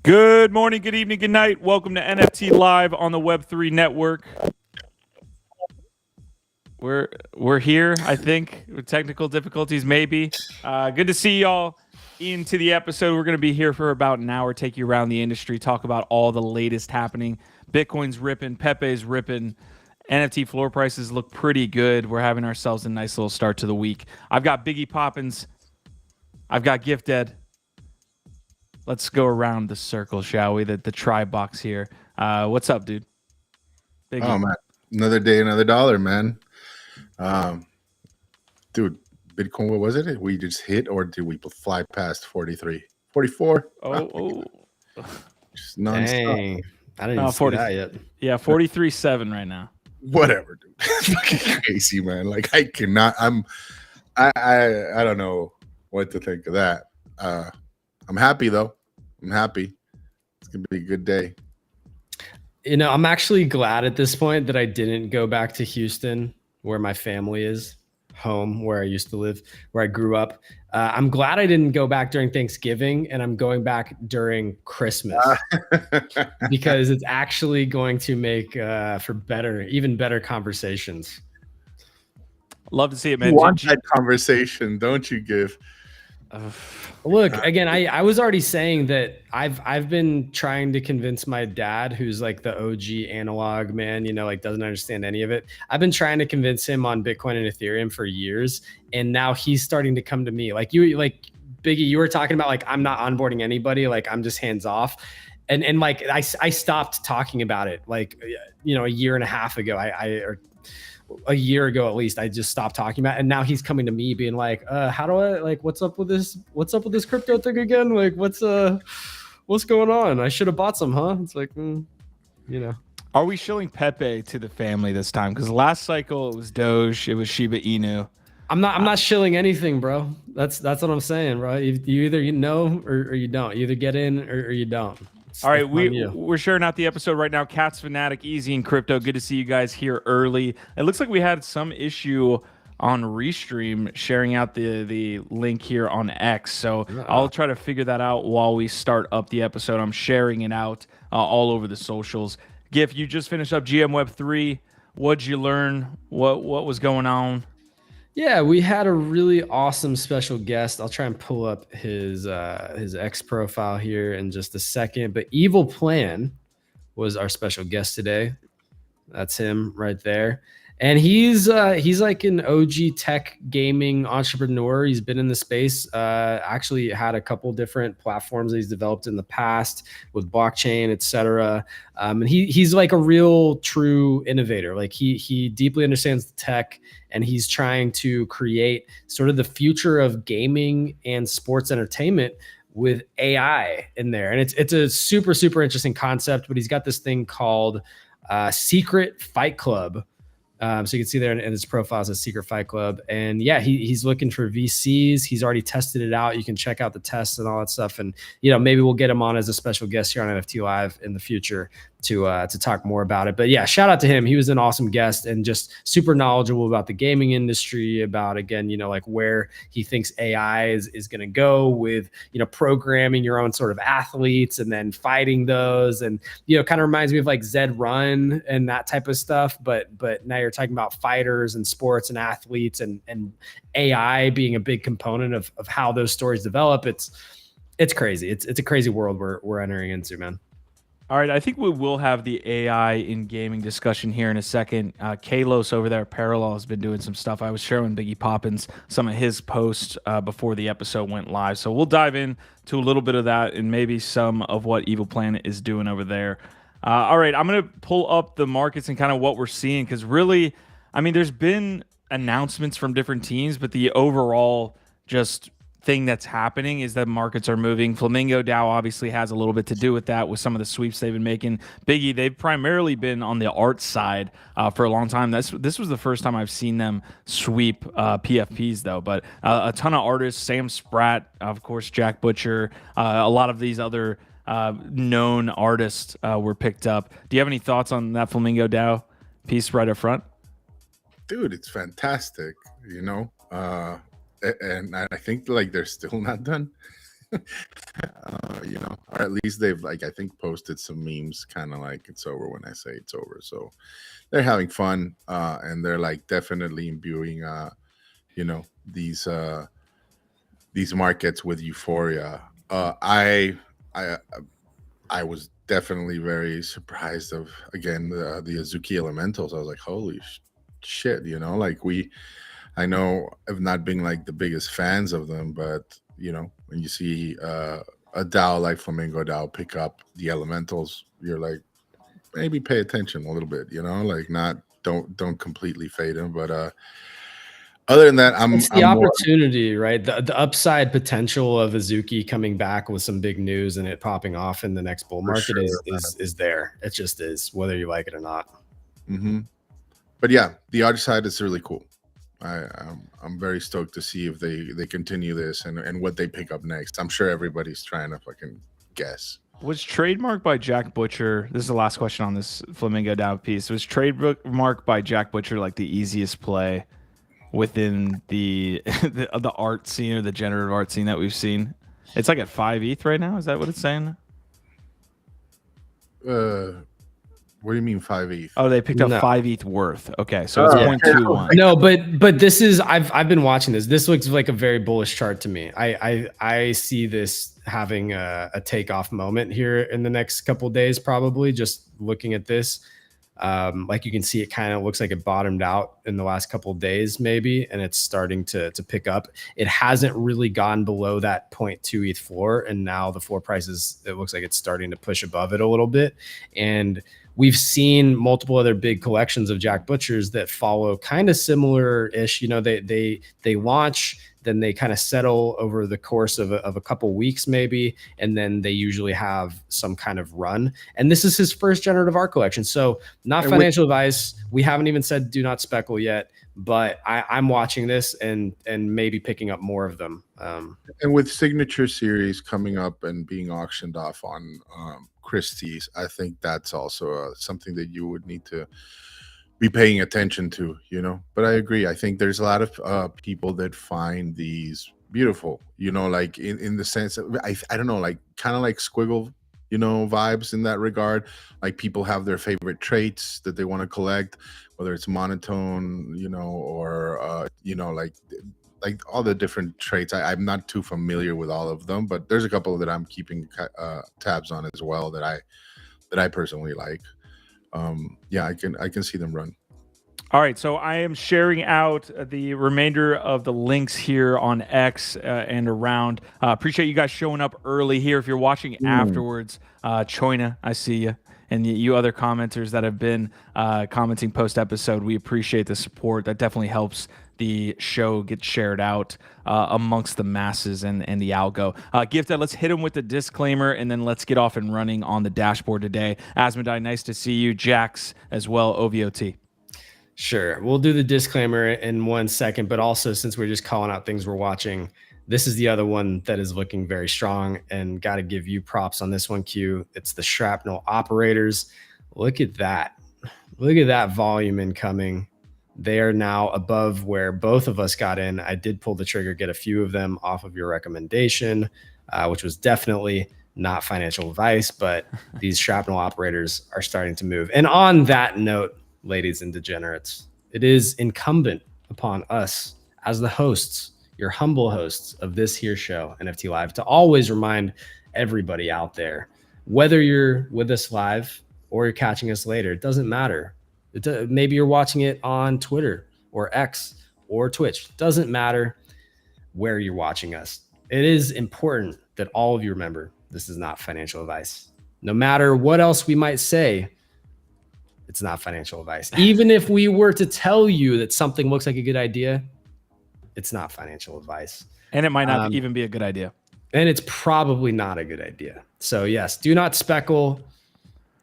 Good morning, good evening, good night. Welcome to NFT Live on the Web3 Network. We're here, I think, with technical difficulties, maybe. Good to see y'all into the episode. We're going to be here for about an hour, take you around the industry, talk about all the latest happening. Bitcoin's ripping, Pepe's ripping. NFT floor prices look pretty good. We're having ourselves a nice little start to the week. I've got Biggie Poppins. I've got Gifted. Let's go around the circle, shall we? The try box here. What's up, dude? Biggie. Oh, man. Another day, another dollar, man. Dude, Bitcoin, what was it? We just hit, or did we fly past 43? 44? Oh. Just nonstop. Dang. I didn't even see that yet. Yeah, 43.7 right now. Whatever, dude. It's fucking crazy, man. Like, I cannot. I don't know what to think of that. I'm happy, though. I'm happy. It's going to be a good day. You know, I'm actually glad at this point that I didn't go back to Houston, where my family is, home, where I used to live, where I grew up. I'm glad I didn't go back during Thanksgiving, and I'm going back during Christmas because it's actually going to make for even better conversations. Love to see it, man. You want that conversation, don't you, Give? Look, again, I was already saying that I've been trying to convince my dad, who's like the OG analog man, you know, like doesn't understand any of it. I've been trying to convince him on Bitcoin and Ethereum for years, and now he's starting to come to me. Like Biggie, you were talking about like I'm not onboarding anybody, like I'm just hands off. And like I stopped talking about it like, you know, a year and a half ago. Or a year ago at least, I just stopped talking about it. And now he's coming to me being like, how do I, like, what's up with this crypto thing again? Like, what's going on? I should have bought some, huh? It's like, you know. Are we shilling Pepe to the family this time? Because last cycle it was Doge, it was Shiba Inu. I'm not shilling anything, bro. That's what I'm saying, bro. You either know or you don't. You either get in or you don't. All right, we're sharing out the episode right now. Cats Fanatic, Easy in Crypto. Good to see you guys here early. It looks like we had some issue on Restream sharing out the link here on X. So I'll try to figure that out while we start up the episode. I'm sharing it out all over the socials. Gif, you just finished up GM Web 3. What'd you learn? What was going on? Yeah, we had a really awesome special guest. I'll try and pull up his X profile here in just a second. But Evil Plan was our special guest today. That's him right there. And he's like an OG tech gaming entrepreneur. He's been in the space, actually had a couple different platforms that he's developed in the past with blockchain, etc. And he's like a real true innovator. Like he deeply understands the tech, and he's trying to create sort of the future of gaming and sports entertainment with AI in there. And it's a super, super interesting concept, but he's got this thing called Secret Fight Club. So you can see there in his profile as a Secret Fight Club. And yeah, he's looking for VCs. He's already tested it out. You can check out the tests and all that stuff. And, you know, maybe we'll get him on as a special guest here on NFT Live in the future to talk more about it. But yeah, shout out to him. He was an awesome guest and just super knowledgeable about the gaming industry, about, again, you know, like where he thinks AI is going to go with, you know, programming your own sort of athletes and then fighting those. And, you know, kind of reminds me of like Zed Run and that type of stuff. But now you're talking about fighters and sports and athletes and AI being a big component of how those stories develop. It's crazy. It's a crazy world we're entering into, man. All right, I think we will have the AI in gaming discussion here in a second. Kalos over there, Parallel, has been doing some stuff. I was showing Biggie Poppins some of his posts before the episode went live. So we'll dive in to a little bit of that and maybe some of what Evil Planet is doing over there. All right, I'm going to pull up the markets and kind of what we're seeing, because really, I mean, there's been announcements from different teams, but the overall just thing that's happening is that markets are moving. FlamingoDAO obviously has a little bit to do with that, with some of the sweeps they've been making. Biggie, they've primarily been on the art side for a long time. This was the first time I've seen them sweep PFPs, though. But a ton of artists, Sam Spratt, of course, Jack Butcher, a lot of these other known artists were picked up. Do you have any thoughts on that FlamingoDAO piece right up front? Dude, it's fantastic, you know. And I think like they're still not done. You know, or at least they've like I think posted some memes, kind of like it's over when I say it's over. So they're having fun, and they're like definitely imbuing, you know, these markets with euphoria. I I was definitely very surprised of again the Azuki Elementals. I was like, holy shit, you know, like I know of not being like the biggest fans of them, but you know, when you see a DAO like FlamingoDAO pick up the Elementals, you're like, maybe pay attention a little bit, you know, like not don't completely fade them, but other than that, It's the I'm more, opportunity, right? The upside potential of Azuki coming back with some big news and it popping off in the next bull for market sure. is there. It just is, whether you like it or not. But yeah, the other side is really cool. I'm very stoked to see if they continue this and what they pick up next. I'm sure everybody's trying to fucking guess. Was trademarked by Jack Butcher. This is the last question on this FlamingoDAO piece. Was trademarked by Jack Butcher like the easiest play within the the art scene or the generative art scene that we've seen? It's like at 5 ETH right now. Is that what it's saying? What do you mean 5 ETH? Oh, they picked up No. 5 ETH worth. Okay, so it's Oh, 0.21. No, but this is I've been watching this. This looks like a very bullish chart to me. I see this having a takeoff moment here in the next couple of days, probably. Just looking at this, like you can see, it kind of looks like it bottomed out in the last couple of days, maybe, and it's starting to pick up. It hasn't really gone below that 0.2 ETH floor, and now the floor prices, it looks like it's starting to push above it a little bit, and we've seen multiple other big collections of Jack Butchers that follow kind of similar-ish. You know, they launch, then they kind of settle over the course of a couple weeks maybe, and then they usually have some kind of run. And this is his first generative art collection. So not financial advice. We haven't even said do not speckle yet, but I'm watching this and maybe picking up more of them. And with Signature Series coming up and being auctioned off on Christie's, I think that's also something that you would need to be paying attention to, you know. But I agree. I think there's a lot of people that find these beautiful, you know, like in the sense that I don't know, like kind of like Squiggle, you know, vibes in that regard. Like people have their favorite traits that they want to collect, whether it's monotone, you know, or you know, like all the different traits. I'm not too familiar with all of them, but there's a couple that I'm keeping tabs on as well that I personally like. Yeah, I can see them run. All right, so I am sharing out the remainder of the links here on X and around. Appreciate you guys showing up early here. If you're watching afterwards, Choina, I see you. And you other commenters that have been commenting post-episode, we appreciate the support. That definitely helps the show get shared out amongst the masses and the algo. Gifted, let's hit him with the disclaimer, and then let's get off and running on the dashboard today. Asmodai, nice to see you. Jax as well, OVOT. Sure. We'll do the disclaimer in 1 second, but also since we're just calling out things we're watching, this is the other one that is looking very strong, and got to give you props on this one, Q. It's the Shrapnel Operators. Look at that. Look at that volume incoming. They are now above where both of us got in. I did pull the trigger, get a few of them off of your recommendation, which was definitely not financial advice, but these Shrapnel Operators are starting to move. And on that note, ladies and degenerates, it is incumbent upon us as the hosts, your humble hosts of this here show, NFT Live, to always remind everybody out there, whether you're with us live or you're catching us later, it doesn't matter. Maybe you're watching it on Twitter or X or Twitch. Doesn't matter where you're watching us. It is important that all of you remember this is not financial advice. No matter what else we might say, it's not financial advice. Even if we were to tell you that something looks like a good idea, it's not financial advice. And it might not even be a good idea. And it's probably not a good idea. So yes, do not speckle.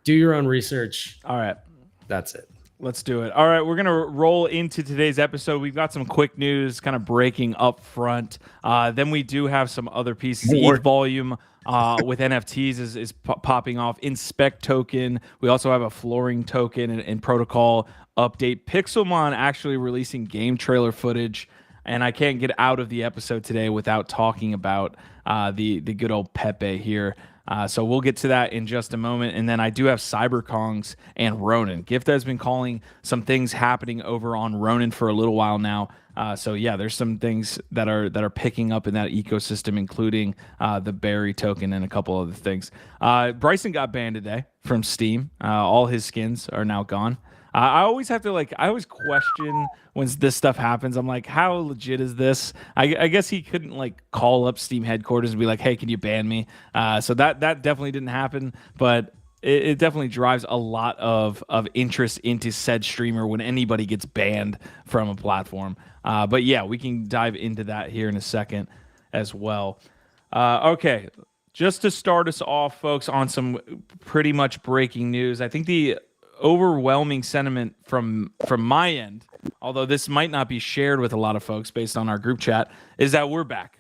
Do your own research. All right. That's it. Let's do it. All right, we're going to roll into today's episode. We've got some quick news kind of breaking up front. Then we do have some other pieces. ETH volume with NFTs is popping off. Inspect token. We also have a flooring token and protocol update. Pixelmon actually releasing game trailer footage. and I can't get out of the episode today without talking about the good old Pepe here. So we'll get to that in just a moment. And then I do have CyberKongz and Ronin. Gift has been calling some things happening over on Ronin for a little while now. So yeah, there's some things that are picking up in that ecosystem, including the Berry token and a couple other things. Bryson got banned today from Steam. All his skins are now gone. I always have to I always question when this stuff happens. I'm like, how legit is this? I guess he couldn't call up Steam headquarters and be like, hey, can you ban me? So that definitely didn't happen, but it definitely drives a lot of interest into said streamer when anybody gets banned from a platform. But yeah, we can dive into that here in a second as well. Okay, just to start us off, folks, on some pretty much breaking news. I think the overwhelming sentiment from my end, although this might not be shared with a lot of folks based on our group chat, is that we're back.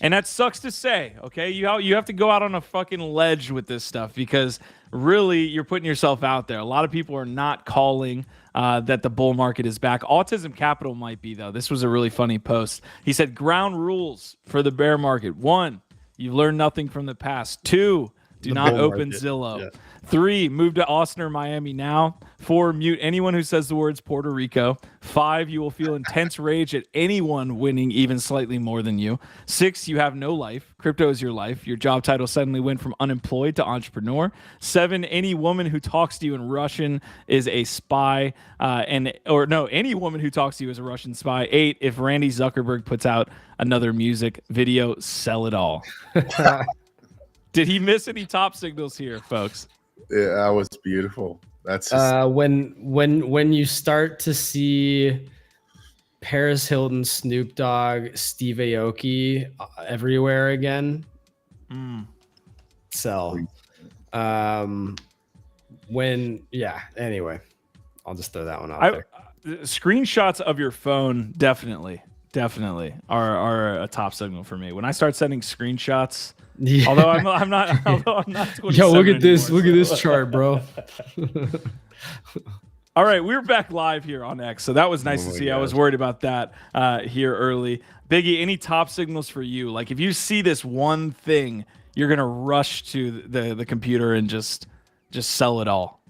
And that sucks to say, okay? You have to go out on a fucking ledge with this stuff because really you're putting yourself out there. A lot of people are not calling that the bull market is back. Autism Capital might be, though. This was a really funny post. He said, ground rules for the bear market. 1, you've learned nothing from the past. 2, do not open Zillow. Yeah. 3, move to Austin or Miami now. 4, mute anyone who says the words Puerto Rico. 5, you will feel intense rage at anyone winning even slightly more than you. 6, you have no life. Crypto is your life. Your job title suddenly went from unemployed to entrepreneur. 7, any woman who talks to you in Russian is a spy. Any woman who talks to you is a Russian spy. 8, if Randy Zuckerberg puts out another music video, sell it all. Did he miss any top signals here, folks? Yeah, that was beautiful. That's just... when you start to see Paris Hilton, Snoop Dogg, Steve Aoki everywhere again. Sell. Anyway, I'll just throw that one out there. Screenshots of your phone definitely are a top signal for me. When I start sending screenshots. Yeah. Although I'm not 27 Yo, look at this. Anymore, look at this chart, bro. All right, we're back live here on X, so that was nice to see. I was worried about that here early. Biggie, any top signals for you? Like if you see this one thing, you're gonna rush to the computer and just sell it all.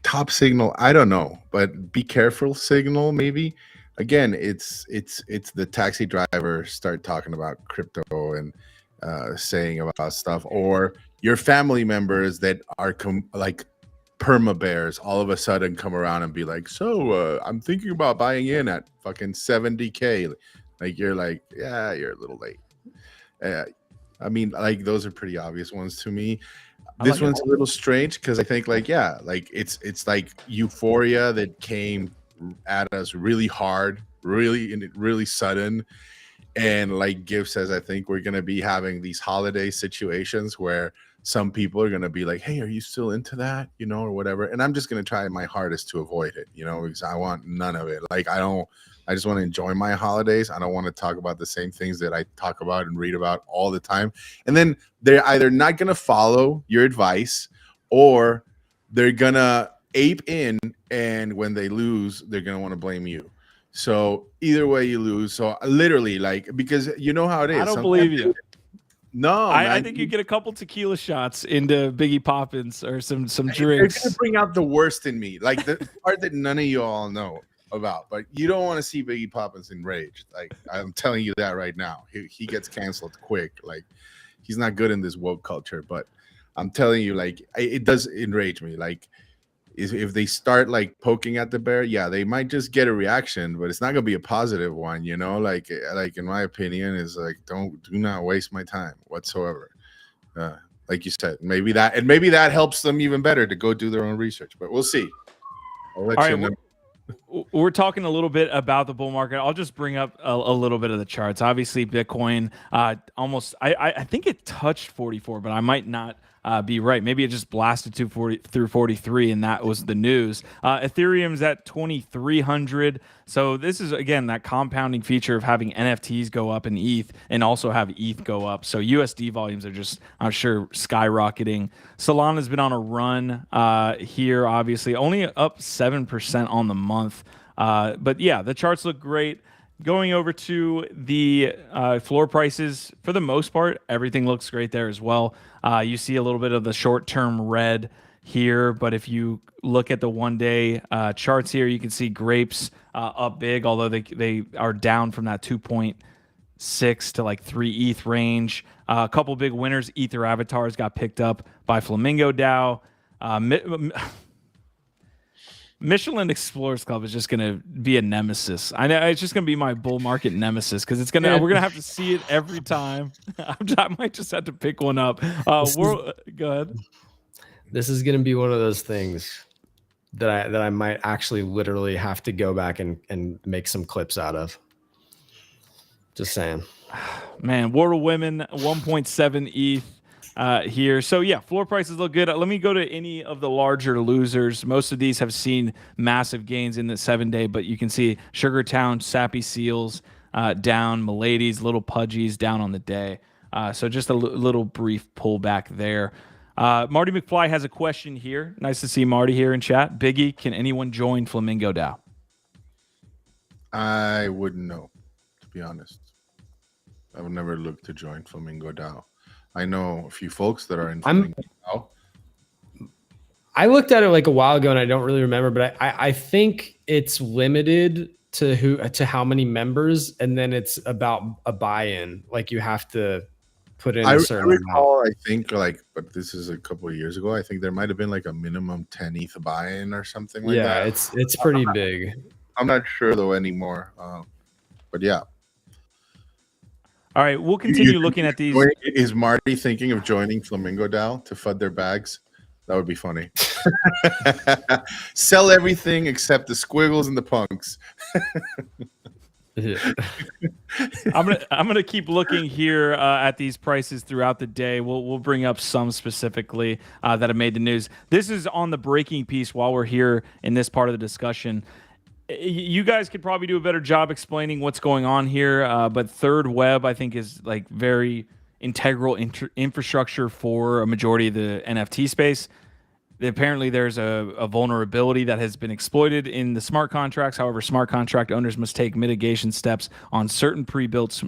Top signal, I don't know, but be careful signal maybe. Again, it's the taxi driver start talking about crypto and saying about stuff, or your family members that are like perma bears all of a sudden come around and be like, so I'm thinking about buying in at fucking 70K. Like you're like, yeah, you're a little late. I mean, like those are pretty obvious ones to me. This one's a little strange because I think it's like euphoria that came at us really hard, really sudden, and like Gift says, I think we're gonna be having these holiday situations where some people are gonna be like, hey, are you still into that, or whatever, and I'm just gonna try my hardest to avoid it, because I want none of it. Like I just want to enjoy my holidays. I don't want to talk about the same things that I talk about and read about all the time, and then they're either not gonna follow your advice or they're gonna ape in, and when they lose, they're gonna want to blame you. So either way, you lose. So literally, because you know how it is. I don't believe you. No, I think you get a couple tequila shots into Biggie Poppins or some drinks. It's gonna bring out the worst in me, like the part that none of you all know about. But you don't want to see Biggie Poppins enraged. Like I'm telling you that right now. He gets canceled quick. Like he's not good in this woke culture. But I'm telling you, like it does enrage me. Like if they start like poking at the bear, yeah, they might just get a reaction, but it's not gonna be a positive one, Like in my opinion, is like do not waste my time whatsoever. Like you said, maybe that helps them even better to go do their own research. But we'll see. I'll let you know. We're talking a little bit about the bull market. I'll just bring up a little bit of the charts. Obviously, Bitcoin almost. I think it touched 44, but I might not be right. Maybe it just blasted to 40 through 43, and that was the news. Ethereum's at 2,300. So this is again that compounding feature of having NFTs go up in ETH and also have ETH go up. So USD volumes are just, I'm sure, skyrocketing. Solana's been on a run here, obviously, only up 7% on the month. But yeah, the charts look great. Going over to the floor prices, for the most part, everything looks great there as well. You see a little bit of the short-term red here, but if you look at the one-day charts here, you can see grapes up big, although they are down from that 2.6 to like 3 ETH range. A couple big winners. Ether avatars got picked up by FlamingoDAO. Michelin Explorers Club is just gonna be a nemesis. I know it's just gonna be my bull market nemesis because we're gonna have to see it every time. I might just have to pick one up. Go ahead. This is gonna be one of those things that I might actually literally have to go back and make some clips out of. Just saying. Man, World of Women 1.7 ETH. Here. So yeah, floor prices look good. Let me go to any of the larger losers. Most of these have seen massive gains in the 7-day, but you can see Sugartown, Sappy Seals down, Milady's, Little Pudgies down on the day. So just a little brief pullback there. Marty McFly has a question here. Nice to see Marty here in chat. Biggie, can anyone join FlamingoDAO? I wouldn't know, to be honest. I would never look to join FlamingoDAO. I know a few folks that are in FlamingoDAO. I looked at it like a while ago and I don't really remember, but I think it's limited to how many members, and then it's about a buy-in. Like you have to put in a certain recall, amount. I think but this is a couple of years ago. I think there might have been like a minimum 10 ETH buy-in or something like that. Yeah, it's pretty big. I'm not sure though anymore. But yeah. All right, we'll continue looking at these. Is Marty thinking of joining FlamingoDAO to FUD their bags? That would be funny. Sell everything except the squiggles and the punks. I'm gonna keep looking here at these prices throughout the day. We'll bring up some specifically that have made the news. This is on the breaking piece while we're here in this part of the discussion. You guys could probably do a better job explaining what's going on here, but Thirdweb, I think, is like very integral infrastructure for a majority of the NFT space. Apparently, there's a vulnerability that has been exploited in the smart contracts. However, smart contract owners must take mitigation steps on certain pre-built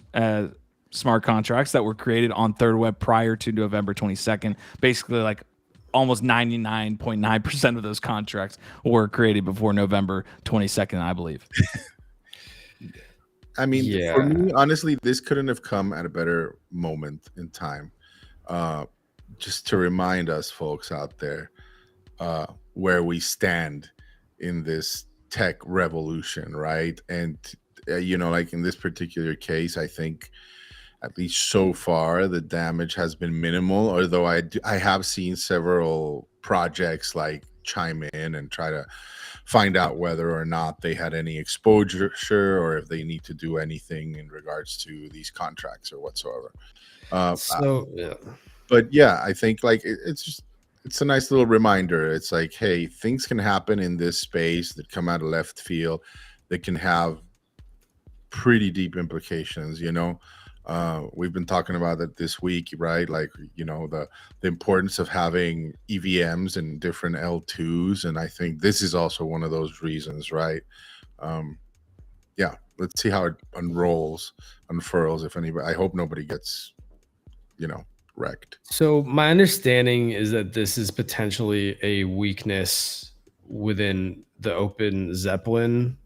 smart contracts that were created on Thirdweb prior to November 22nd. Basically, like almost 99.9% of those contracts were created before November 22nd, I believe. I mean, for me, honestly, this couldn't have come at a better moment in time. Just to remind us folks out there where we stand in this tech revolution, right? And, like in this particular case, I think at least so far, the damage has been minimal, although I have seen several projects like chime in and try to find out whether or not they had any exposure or if they need to do anything in regards to these contracts or whatsoever. But yeah, I think like it's a nice little reminder. It's like, hey, things can happen in this space that come out of left field that can have pretty deep implications, We've been talking about that this week, right? Like, the importance of having EVMs and different L2s. And I think this is also one of those reasons, right? Yeah, let's see how it unfurls. If anybody, I hope nobody gets, wrecked. So my understanding is that this is potentially a weakness within the Open Zeppelin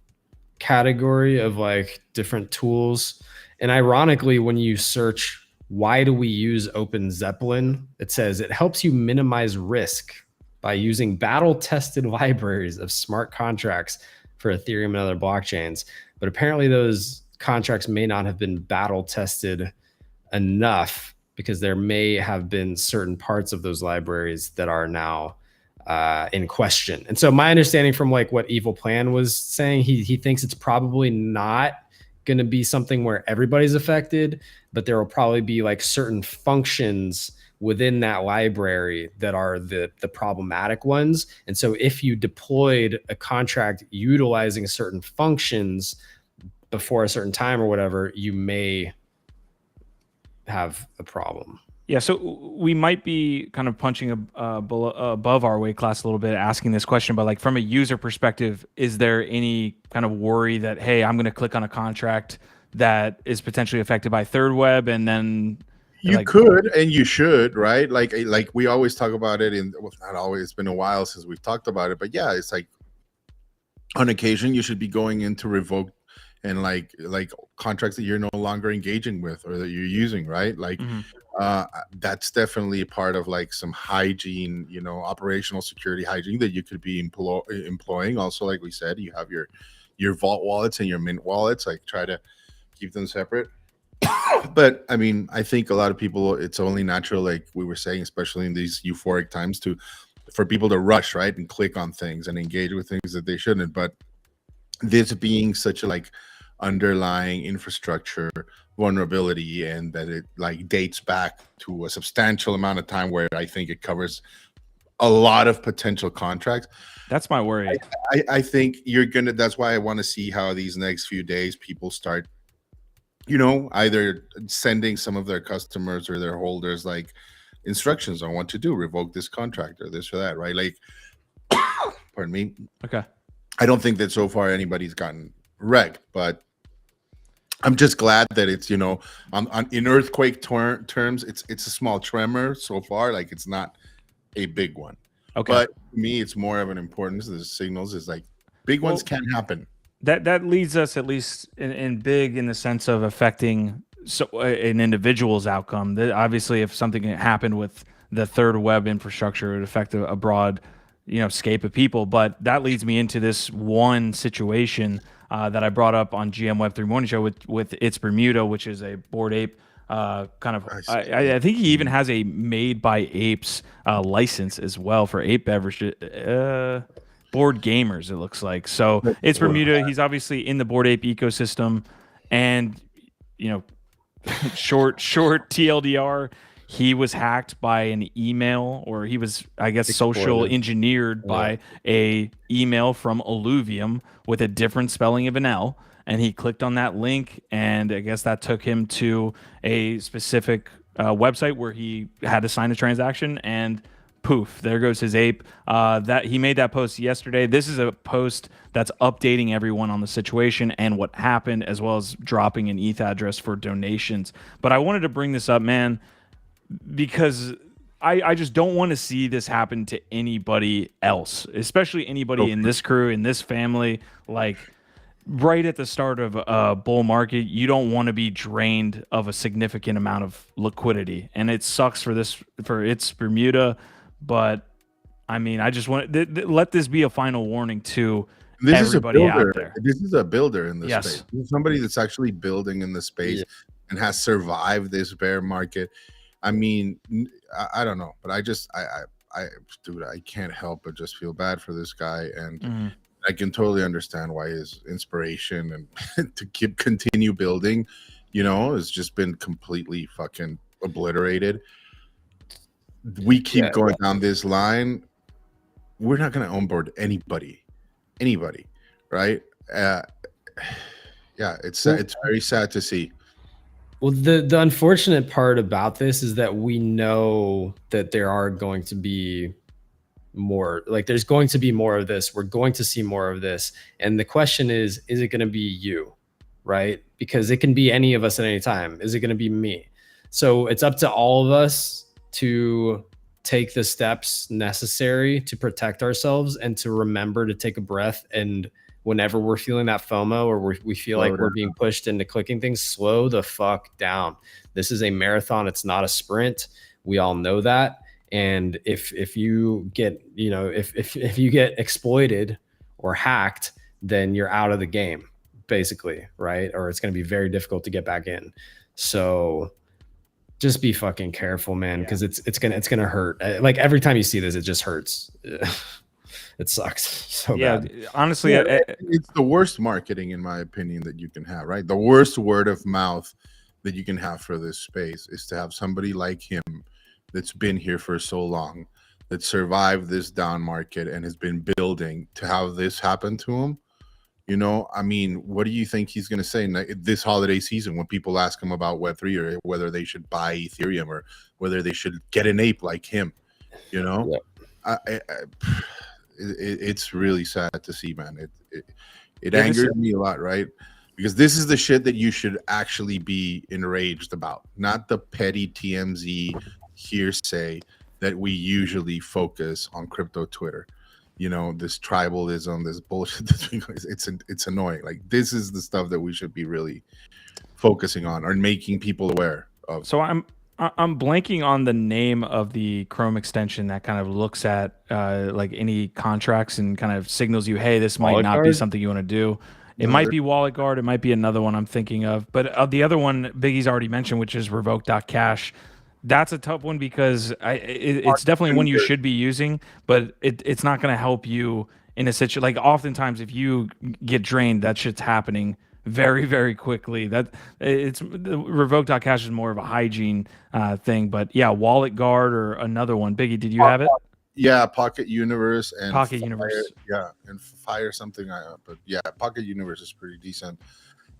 category of like different tools. And ironically, when you search, why do we use Open Zeppelin? It says it helps you minimize risk by using battle-tested libraries of smart contracts for Ethereum and other blockchains. But apparently those contracts may not have been battle-tested enough because there may have been certain parts of those libraries that are now in question. And so my understanding from like what Evil Plan was saying, he thinks it's probably not going to be something where everybody's affected, but there will probably be like certain functions within that library that are the problematic ones. And so if you deployed a contract utilizing certain functions before a certain time or whatever, you may have a problem. Yeah, so we might be kind of punching above our weight class a little bit, asking this question, but like from a user perspective, is there any kind of worry that, hey, I'm going to click on a contract that is potentially affected by Thirdweb, and then You like, could and you should, right? Like we always talk about it in, well, not always, it's been a while since we've talked about it, but yeah, it's like on occasion you should be going in to revoke and like contracts that you're no longer engaging with or that you're using, right? Like that's definitely part of like some hygiene, you know, operational security hygiene that you could be employing. Also, like we said, you have your vault wallets and your mint wallets, like try to keep them separate. But I mean, I think a lot of people, it's only natural, like we were saying, especially in these euphoric times, for people to rush, right, and click on things and engage with things that they shouldn't. But this being such a like underlying infrastructure vulnerability, and that it like dates back to a substantial amount of time, where I think it covers a lot of potential contracts. that's my worry. I think you're gonna, that's why I want to see how these next few days people start, you know, either sending some of their customers or their holders like instructions on what to do, revoke this contract or this or that, right? Like, pardon me. Okay. I don't think that so far anybody's gotten wrecked, but I'm just glad that it's, you know, in earthquake terms, it's a small tremor so far. Like, it's not a big one. Okay. But to me, it's more of an importance. The signals is like big ones can happen. That leads us, at least in big, in the sense of affecting an individual's outcome. That obviously, if something happened with the Thirdweb infrastructure, it would affect a broad, you know, scape of people. But that leads me into this one situation that I brought up on GM Web3 Morning Show with ItzBermuda, which is a Bored Ape kind of. I think he even has a Made by Apes license as well for ape beverages. Board gamers, it looks like. So it's Bermuda. He's obviously in the Bored Ape ecosystem, and you know, short TLDR, he was hacked by an email, or he was, I guess, social engineered by a email from Alluvium with a different spelling of an L, and he clicked on that link, and I guess that took him to a specific website where he had to sign a transaction, and poof, there goes his ape. That he made that post yesterday. This is a post that's updating everyone on the situation and what happened, as well as dropping an ETH address for donations. But I wanted to bring this up, man, because I just don't want to see this happen to anybody else, especially anybody in this crew, in this family. Like, right at the start of a bull market, you don't want to be drained of a significant amount of liquidity, and it sucks for ItzBermuda. But I mean, I just want let this be a final warning to everybody out there. This is a builder in the space. This is somebody that's actually building in the space and has survived this bear market. I mean, I don't know, but dude, I can't help but just feel bad for this guy, and I can totally understand why his inspiration and to continue building, you know, has just been completely fucking obliterated. We keep going down this line, we're not going to onboard anybody, right? It's very sad to see. Well, the unfortunate part about this is that we know that there are going to be more, like there's going to be more of this. We're going to see more of this. And the question is it going to be you, right? Because it can be any of us at any time. Is it going to be me? So it's up to all of us to take the steps necessary to protect ourselves, and to remember to take a breath. And whenever we're feeling that FOMO, or we feel like we're being pushed into clicking things, slow the fuck down. This is a marathon. It's not a sprint. We all know that. And if you get, you know, if you get exploited or hacked, then you're out of the game, basically, right? Or it's going to be very difficult to get back in. So just be fucking careful, man, because it's gonna hurt. Like every time you see this, it just hurts. It sucks so bad. Honestly, it's the worst marketing, in my opinion, that you can have, right? The worst word of mouth that you can have for this space is to have somebody like him that's been here for so long, that survived this down market and has been building, to have this happen to him. You know, I mean, what do you think he's going to say this holiday season when people ask him about Web3 or whether they should buy Ethereum or whether they should get an ape like him? You know, it's really sad to see, man. It angers me a lot, right? Because this is the shit that you should actually be enraged about, not the petty TMZ hearsay that we usually focus on crypto Twitter. You know, this tribalism, this bullshit. It's annoying. Like, this is the stuff that we should be really focusing on or making people aware of. So I'm blanking on the name of the Chrome extension that kind of looks at like any contracts and kind of signals you, hey, this might not be something you want to do. It might be Wallet Guard. It might be another one I'm thinking of. But the other one Biggie's already mentioned, which is Revoke.cash. That's a tough one because it's definitely one you should be using, but it's not going to help you in a situation. Like, oftentimes, if you get drained, that shit's happening very, very quickly. Revoke.cash is more of a hygiene thing. But yeah, Wallet Guard or another one. Biggie, did you have it? Yeah, Pocket Universe and Pocket Universe. Yeah, and Fire something. But yeah, Pocket Universe is pretty decent.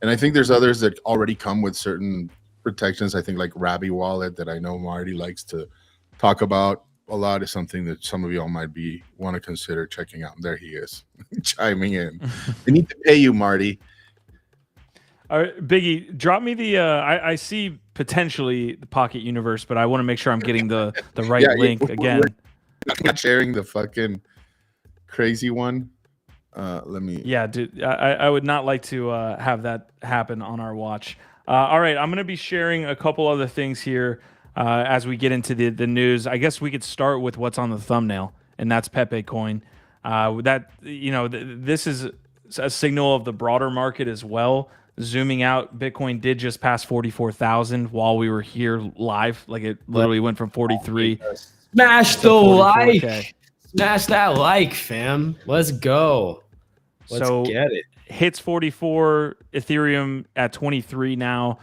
And I think there's others that already come with certain protections. I think like Rabby Wallet that I know Marty likes to talk about a lot is something that some of y'all might want to consider checking out. There he is chiming in. I need to pay you, Marty. All right, Biggie, drop me the I see potentially the Pocket Universe, but I want to make sure I'm getting the right link again. I'm not sharing the fucking crazy one. Let me. Yeah, dude, I would not like to have that happen on our watch. All right, I'm going to be sharing a couple other things here as we get into the news. I guess we could start with what's on the thumbnail, and that's Pepe Coin. This is a signal of the broader market as well. Zooming out, Bitcoin did just pass 44,000 while we were here live. Like, it literally went from 43. Smash the like. Smash that like, fam. Let's go. Let's get it. Hits 44, Ethereum at 23 now.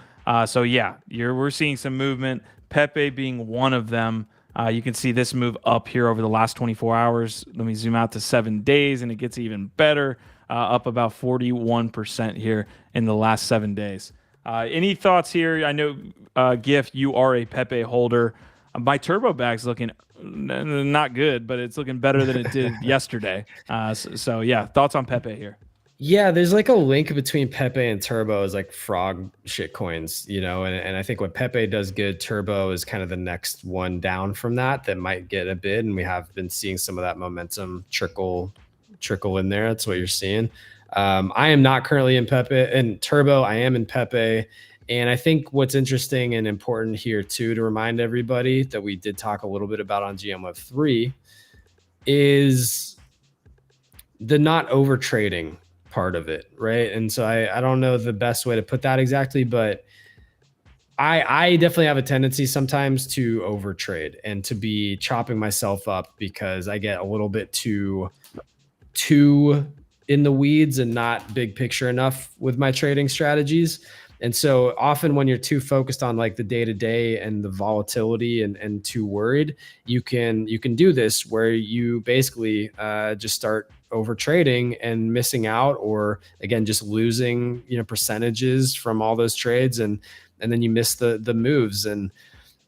So yeah, we're seeing some movement. Pepe being one of them. You can see this move up here over the last 24 hours. Let me zoom out to 7 days, and it gets even better. Up about 41% here in the last 7 days. Any thoughts here? I know, GIF, you are a Pepe holder. My turbo bag's looking not good, but it's looking better than it did yesterday. So yeah, thoughts on Pepe here? Yeah, there's like a link between Pepe and Turbo is like frog shit coins, you know, and I think when Pepe does good, Turbo is kind of the next one down from that might get a bid, and we have been seeing some of that momentum trickle in there. That's what you're seeing. I am not currently in Pepe and Turbo. I am in Pepe. And I think what's interesting and important here too, to remind everybody that we did talk a little bit about on GM Web 3 is the not over trading part of it, right? And so I don't know the best way to put that exactly, but I definitely have a tendency sometimes to over trade and to be chopping myself up because I get a little bit too in the weeds and not big picture enough with my trading strategies. And so often when you're too focused on like the day-to-day and the volatility and too worried, you can do this where you basically just start over trading and missing out, or again, just losing, percentages from all those trades. And then you miss the moves.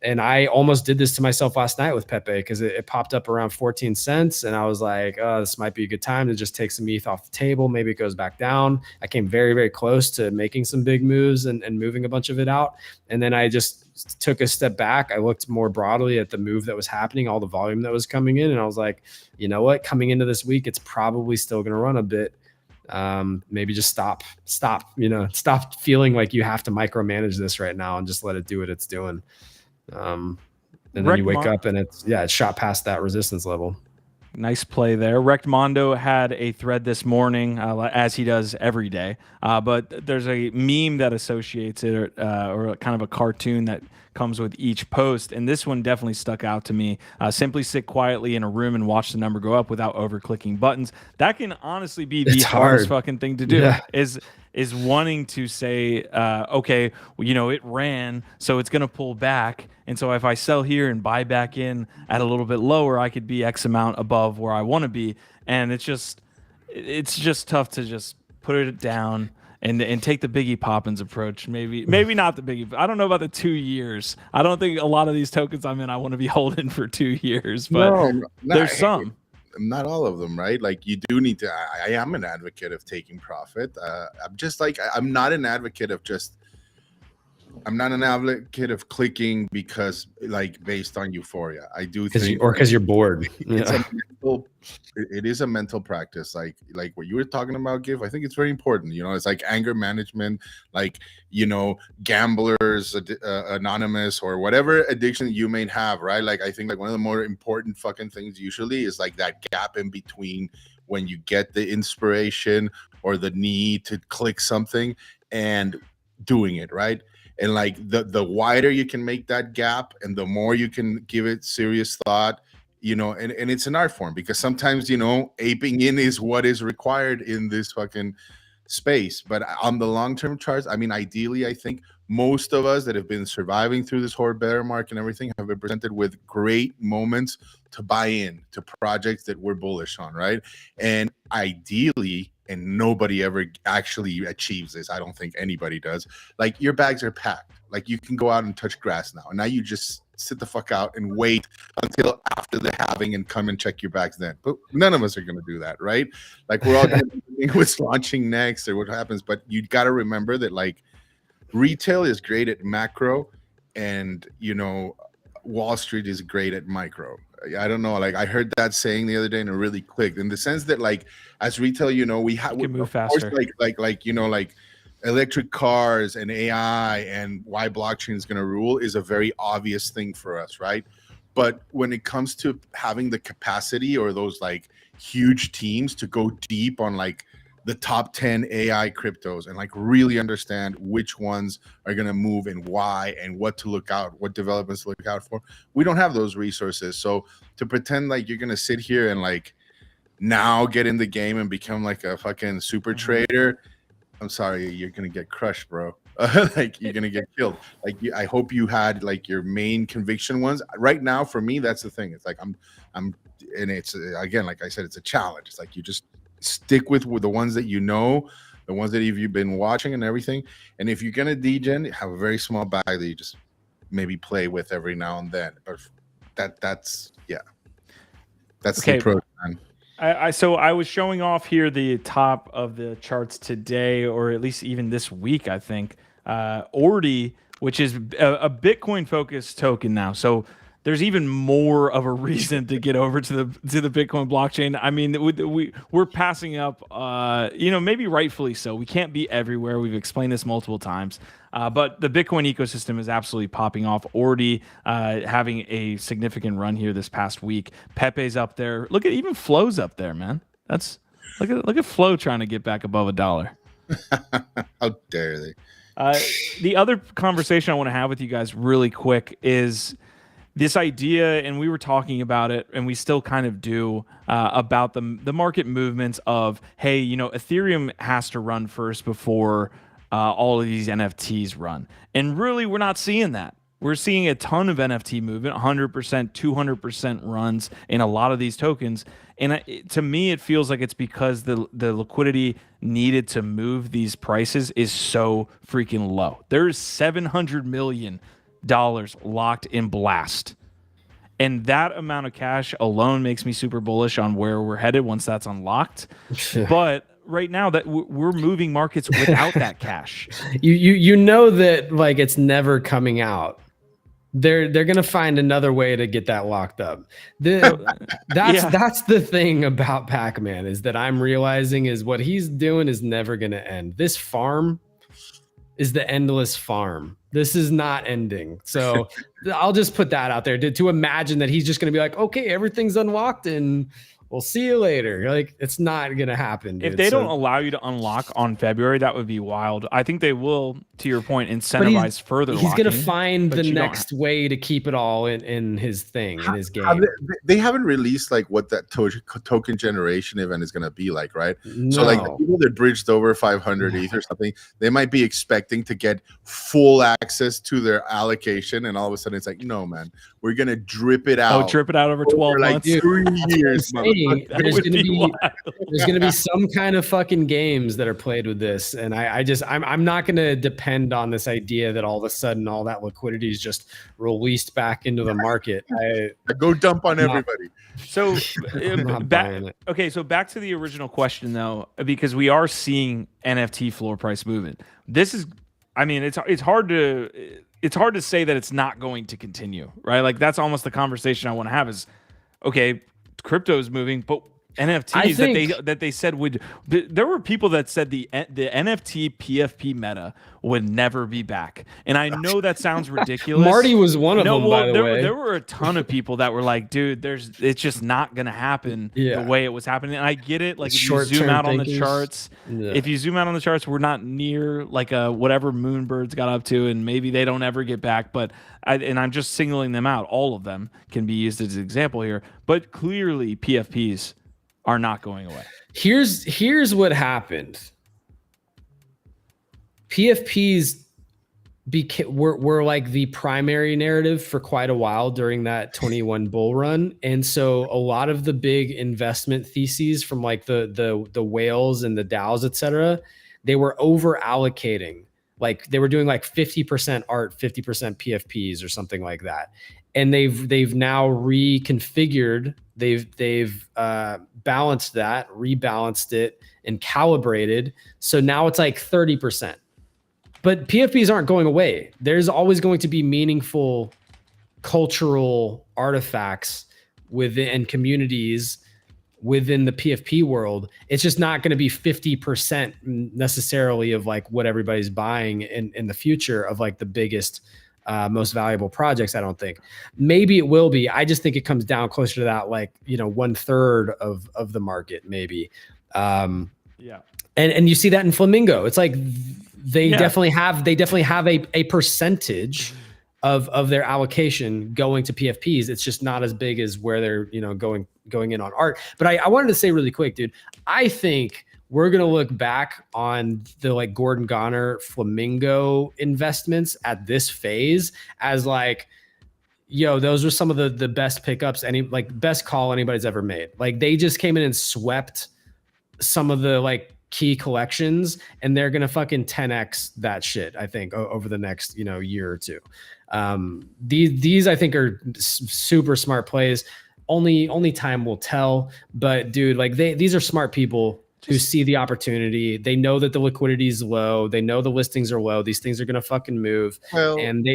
And I almost did this to myself last night with Pepe because it popped up around 14 cents. And I was like, oh, this might be a good time to just take some ETH off the table. Maybe it goes back down. I came very, very close to making some big moves and moving a bunch of it out. And then I just took a step back. I looked more broadly at the move that was happening, all the volume that was coming in. And I was like, you know what? Coming into this week, it's probably still going to run a bit. Maybe just stop, stop feeling like you have to micromanage this right now and just let it do what it's doing. And then you wake up and it's shot past that resistance level. Nice play there. Rectmondo had a thread this morning, as he does every day. But there's a meme that associates it, or kind of a cartoon that comes with each post. And this one definitely stuck out to me. Simply sit quietly in a room and watch the number go up without over clicking buttons. That can honestly be the hardest fucking thing to do. Yeah. Is wanting to say, okay, well, it ran, so it's going to pull back. And so if I sell here and buy back in at a little bit lower, I could be X amount above where I want to be. And it's just tough to just put it down, and take the Biggie Poppins approach. Maybe not the Biggie. I don't know about the 2 years. I don't think a lot of these tokens I'm in, I want to be holding for 2 years. But there's some. Not all of them, right? Like you do need to. I am an advocate of taking profit. I'm just like I'm not an advocate of just. I'm not an advocate of clicking because like based on euphoria. I do think because you're bored. It is a mental practice. Like what you were talking about, Give. I think it's very important. You know, it's like anger management, like, you know, gamblers anonymous or whatever addiction you may have, right? Like I think like one of the more important fucking things usually is like that gap in between when you get the inspiration or the need to click something and doing it, right? And like the wider you can make that gap and the more you can give it serious thought, you know, and it's an art form because sometimes, you know, aping in is what is required in this fucking space. But on the long-term charts, I mean, ideally, I think most of us that have been surviving through this whole bear market and everything have been presented with great moments to buy in to projects that we're bullish on, right? And ideally, and nobody ever actually achieves this, I don't think anybody does, like your bags are packed. Like you can go out and touch grass now. And now you just sit the fuck out and wait until after the halving and come and check your bags then. But none of us are going to do that, right? Like we're all going to think what's launching next or what happens. But you got to remember that like retail is great at macro and, you know, Wall Street is great at micro. I don't know. Like I heard that saying the other day and it really clicked in the sense that like as retail, you know, we have move faster. Like, you know, like electric cars and AI and why blockchain is going to rule is a very obvious thing for us, right? But when it comes to having the capacity or those like huge teams to go deep on like the top 10 AI cryptos and like really understand which ones are going to move and why and what to look out, what developments to look out for. We don't have those resources. So to pretend like you're going to sit here and like now get in the game and become like a fucking super trader, I'm sorry, you're going to get crushed, bro. Like you're going to get killed. Like I hope you had like your main conviction ones. Right now, for me, that's the thing. It's like I'm, and it's again, like I said, it's a challenge. It's like you just stick with the ones that you know, the ones that you've been watching and everything. And if you're gonna degen, have a very small bag that you just maybe play with every now and then. But that's okay. The approach, man. So I was showing off here the top of the charts today, or at least even this week, I think. Ordi, which is a Bitcoin focused token now. So there's even more of a reason to get over to the Bitcoin blockchain. I mean, we're passing up, you know, maybe rightfully so. We can't be everywhere. We've explained this multiple times, but the Bitcoin ecosystem is absolutely popping off. Ordi having a significant run here this past week. Pepe's up there. Look at even Flo's up there, man. Look at Flo trying to get back above $1. How dare they? The other conversation I want to have with you guys really quick is this idea, and we were talking about it, and we still kind of do, about the market movements of, hey, you know, Ethereum has to run first before all of these NFTs run. And really, we're not seeing that. We're seeing a ton of NFT movement, 100%, 200% runs in a lot of these tokens. And to me, it feels like it's because the liquidity needed to move these prices is so freaking low. There's $700 million locked in Blast, and that amount of cash alone makes me super bullish on where we're headed once that's unlocked. But right now that we're moving markets without that cash, you know that like it's never coming out. They're gonna find another way to get that locked up. That's the thing about Pac-Man is that I'm realizing is what he's doing is never gonna end. This farm is the endless farm. This is not ending. So I'll just put that out there to imagine that he's just going to be like, okay, everything's unlocked and we'll see you later. Like, it's not going to happen, dude. If they don't allow you to unlock on February, that would be wild. I think they will, to your point, incentivize further locking. He's going to find the next way to keep it all in his thing, in his game. They haven't released like what that token generation event is going to be like, right? No. So like the people that bridged over 500 ETH or something, they might be expecting to get full access to their allocation, and all of a sudden it's like, no, man, we're going to drip it out. Oh, drip it out over 12 months? Like 3 years. saying That there's would going to be wild. there's going to be some kind of fucking games that are played with this, and I'm not going to depend on this idea that all of a sudden all that liquidity is just released back into the market. I go dump on everybody. So I'm not buying it. okay, so back to the original question though, because we are seeing NFT floor price movement. This is, I mean, it's hard to say that it's not going to continue, right? Like that's almost the conversation I want to have is, okay, crypto is moving, but NFTs that they said would. There were people that said the NFT PFP meta would never be back, and I know that sounds ridiculous. Marty was one of them, by the way. There were a ton of people that were like, "Dude, it's just not gonna happen the way it was happening." And I get it. Like if you zoom out on the charts, we're not near like whatever Moonbirds got up to, and maybe they don't ever get back. But I'm just singling them out. All of them can be used as an example here, but clearly PFPs are not going away. Here's what happened. PFPs were like the primary narrative for quite a while during that 21 bull run. And so a lot of the big investment theses from like the whales and the DAOs, et cetera, they were over allocating. Like they were doing like 50% art, 50% PFPs or something like that. And they've now reconfigured. They've balanced that, rebalanced it, and calibrated. So now it's like 30%. But PFPs aren't going away. There's always going to be meaningful cultural artifacts within communities within the PFP world. It's just not going to be 50% necessarily of like what everybody's buying in the future of like the biggest most valuable projects. I don't think. Maybe it will be. I just think it comes down closer to that, like, 1/3 of the market, maybe. And you see that in Flamingo. It's like they definitely have a percentage of their allocation going to PFPs. It's just not as big as where they're going in on art. But I wanted to say really quick, dude, I think we're going to look back on the like Gordon Goner Flamingo investments at this phase as like, those were some of the best pickups, best call anybody's ever made. Like they just came in and swept some of the like key collections, and they're going to fucking 10x that shit, I think, over the next, year or two. These I think are super smart plays. Only time will tell, but dude, like these are smart people who see the opportunity. They know that the liquidity is low. They know the listings are low. These things are going to fucking move. Well, and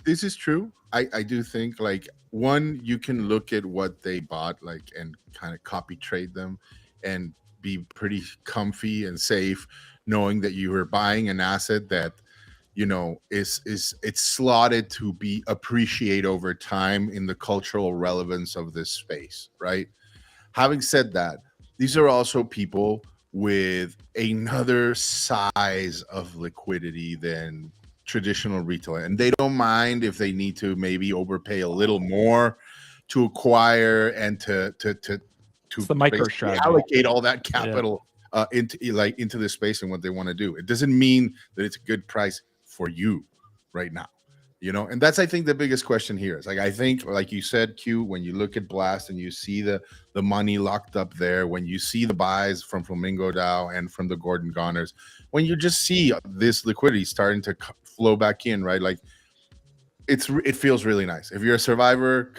this is true. I do think like one, you can look at what they bought like and kind of copy trade them and be pretty comfy and safe knowing that you were buying an asset that, it's slotted to be appreciate over time in the cultural relevance of this space, right? Having said that, these are also people with another size of liquidity than traditional retail, and they don't mind if they need to maybe overpay a little more to acquire and to the micro strategy, allocate all that capital into this space and what they want to do. It doesn't mean that it's a good price for you right now, and that's I think the biggest question here is like, I think like you said, Q, when you look at Blast and you see the money locked up there, when you see the buys from FlamingoDAO and from the Gordon Goners, when you just see this liquidity starting to flow back in, right? Like it feels really nice. If you're a survivor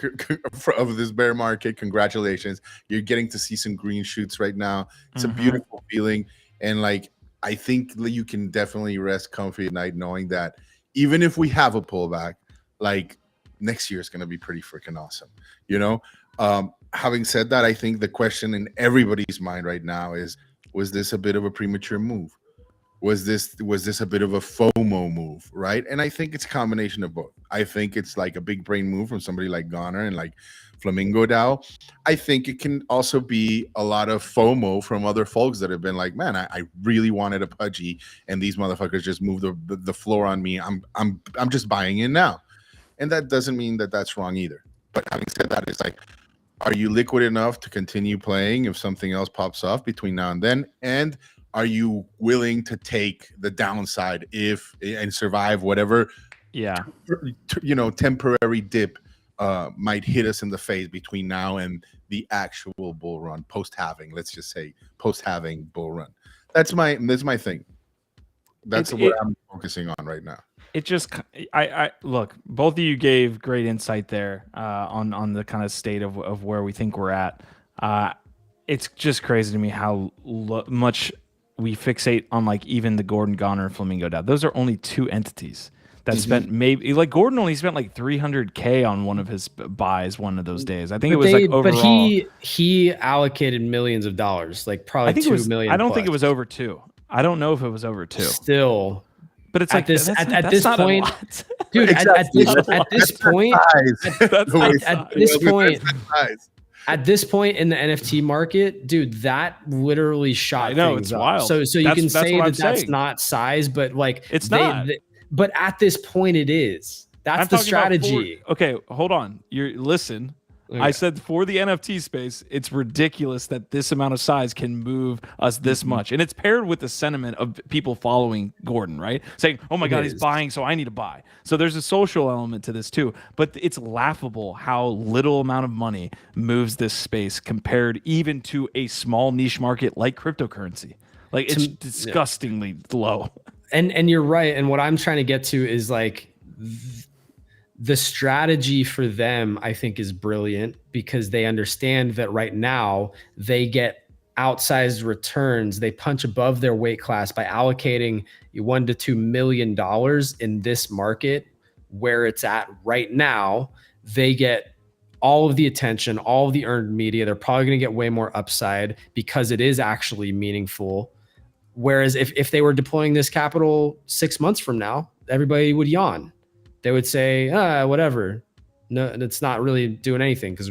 of this bear market, congratulations. You're getting to see some green shoots right now. It's a beautiful feeling. And like, I think you can definitely rest comfy at night knowing that even if we have a pullback, like next year is going to be pretty freaking awesome. Having said that, I think the question in everybody's mind right now is, was this a bit of a premature move? Was this a bit of a FOMO move, right? And I think it's a combination of both. I think it's like a big brain move from somebody like Goner and like FlamingoDAO. I think it can also be a lot of FOMO from other folks that have been like, man, I really wanted a pudgy, and these motherfuckers just moved the floor on me. I'm just buying in now, and that doesn't mean that that's wrong either. But having said that, it's like, are you liquid enough to continue playing if something else pops off between now and then? And are you willing to take the downside and survive whatever, temporary dip might hit us in the face between now and the actual bull run, post-halving. Let's just say post-halving bull run. That's my thing. That's what I'm focusing on right now. It just, I look, both of you gave great insight there on the kind of state of where we think we're at. It's just crazy to me how much we fixate on like even the Gordon Goner and FlamingoDAO. Those are only two entities that spent maybe like Gordon only spent like $300K on one of his buys one of those days. I think it was like overall. But he allocated millions of dollars, like probably I think $2 million. I don't think it was over 2. I don't know if it was over 2. Still. But it's like this at this point, dude. Exactly. At this point, at this point in the NFT market, dude, that literally shot. I know, things it's up. wild. So you can say that's saying. not size, but like it's not. But at this point, it is. That's the strategy. Okay, hold on. Listen. Okay. I said for the NFT space, it's ridiculous that this amount of size can move us this much. And it's paired with the sentiment of people following Gordon, right? Saying, oh my God, he's buying, so I need to buy. So there's a social element to this too. But it's laughable how little amount of money moves this space compared even to a small niche market like cryptocurrency. Like it's disgustingly low. And you're right. And what I'm trying to get to is like the strategy for them, I think, is brilliant because they understand that right now they get outsized returns. They punch above their weight class by allocating $1 to $2 million in this market where it's at right now. They get all of the attention, all of the earned media. They're probably going to get way more upside because it is actually meaningful. Whereas if they were deploying this capital 6 months from now, everybody would yawn. They would say, whatever. No, it's not really doing anything because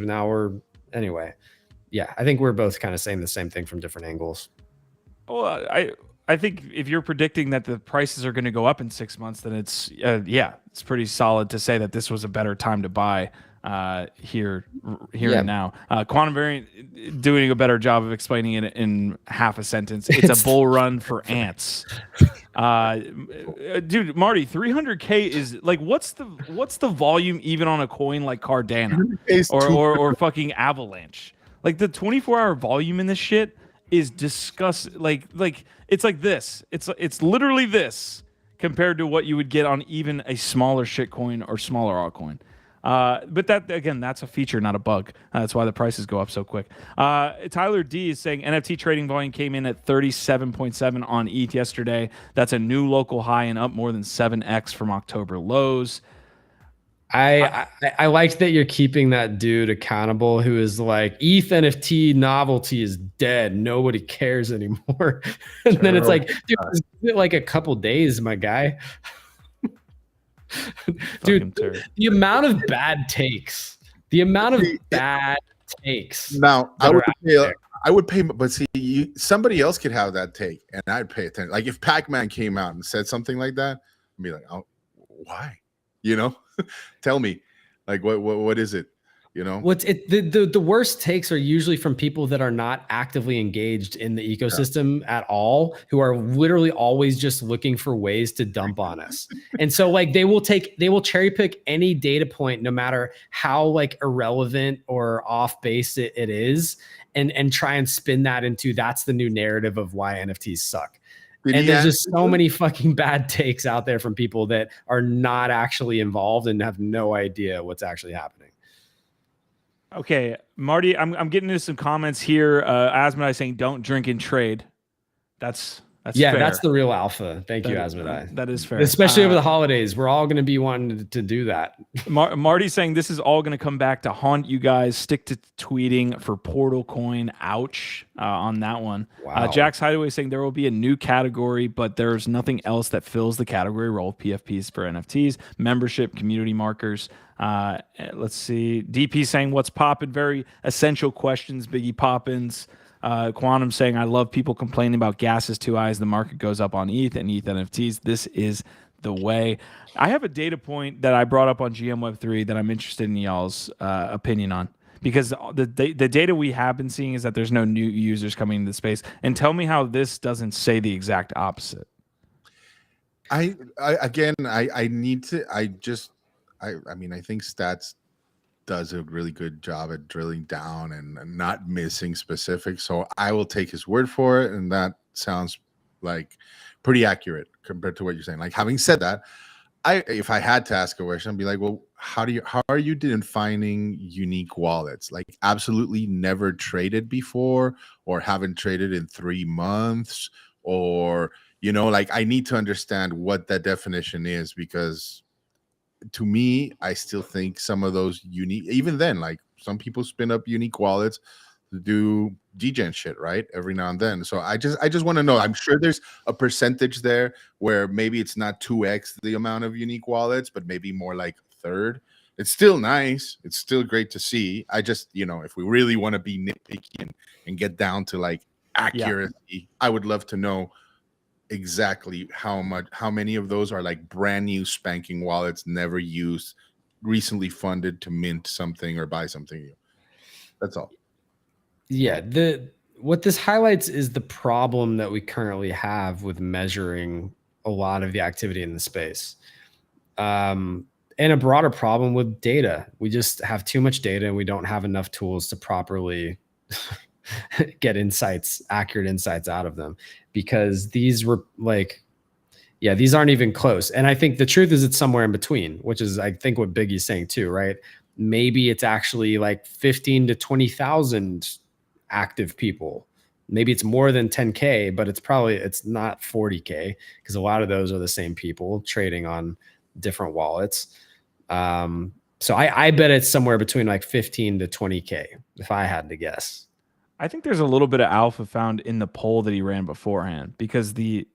anyway. Yeah, I think we're both kind of saying the same thing from different angles. Well, I think if you're predicting that the prices are going to go up in 6 months, then it's pretty solid to say that this was a better time to buy here and now. Quantum Variant doing a better job of explaining it in half a sentence. It's a bull run for ants. Dude, Marty, 300K is like what's the volume even on a coin like Cardano or fucking Avalanche? Like the 24-hour volume in this shit is disgusting. Like it's like this. It's literally this compared to what you would get on even a smaller shitcoin or smaller altcoin. But that again, that's a feature, not a bug. That's why the prices go up so quick. Tyler D is saying NFT trading volume came in at 37.7 on ETH yesterday. That's a new local high and up more than 7x from October lows. I liked that you're keeping that dude accountable who is like, ETH NFT novelty is dead. Nobody cares anymore. And then it's like, dude, it's been like a couple days, my guy. Dude, the amount of bad takes. Now, I would pay, but see, somebody else could have that take, and I'd pay attention. Like if Pac-Man came out and said something like that, I'd be like, oh, why? You know, tell me, like what is it? You know, the worst takes are usually from people that are not actively engaged in the ecosystem at all, who are literally always just looking for ways to dump on us. And so like they will cherry pick any data point, no matter how like irrelevant or off base it is, and try and spin that into that's the new narrative of why NFTs suck. And there's just so many fucking bad takes out there from people that are not actually involved and have no idea what's actually happening. Okay, Marty, I'm getting into some comments here. Asmodai saying don't drink and trade. That's fair. That's the real alpha. Thank you, Asmodai. That is fair. Especially over the holidays. We're all going to be wanting to do that. Marty's saying this is all going to come back to haunt you guys. Stick to tweeting for Portal Coin. Ouch on that one. Wow. Jack's Hideaway saying there will be a new category, but there's nothing else that fills the category role. PFPs for NFTs, membership, community markers. Let's see. DP saying what's poppin'? Very essential questions. Biggie Poppins. Quantum saying I love people complaining about gas is too high as the market goes up on ETH and ETH NFTs. This is the way. I have a data point that I brought up on GM Web3 that I'm interested in y'all's opinion on, because the data we have been seeing is that there's no new users coming into the space. And tell me how this doesn't say the exact opposite. I think stats does a really good job at drilling down and not missing specifics. So I will take his word for it, and that sounds like pretty accurate compared to what you're saying. Like, having said that, if I had to ask a question, I'd be like, well, how are you defining unique wallets? Like, absolutely never traded before, or haven't traded in 3 months, or like, I need to understand what that definition is, because to me, I still think some of those unique, even then, like, some people spin up unique wallets to do degen shit, right? Every now and then. So I just want to know. I'm sure there's a percentage there where maybe it's not 2x the amount of unique wallets, but maybe more like a third. It's still nice. It's still great to see. I just, if we really want to be nitpicky and get down to like accuracy, I would love to know exactly how many of those are like brand new spanking wallets, never used, recently funded to mint something or buy something new. That's all. Yeah, what this highlights is the problem that we currently have with measuring a lot of the activity in the space, and a broader problem with data. We just have too much data, and we don't have enough tools to properly get accurate insights out of them, because these were like, these aren't even close. And I think the truth is it's somewhere in between, which is, I think, what Biggie's saying too, right? Maybe it's actually like 15 to 20,000 active people. Maybe it's more than 10K, but it's not 40K, because a lot of those are the same people trading on different wallets. So I bet it's somewhere between like 15 to 20K, if I had to guess. I think there's a little bit of alpha found in the poll that he ran beforehand, because the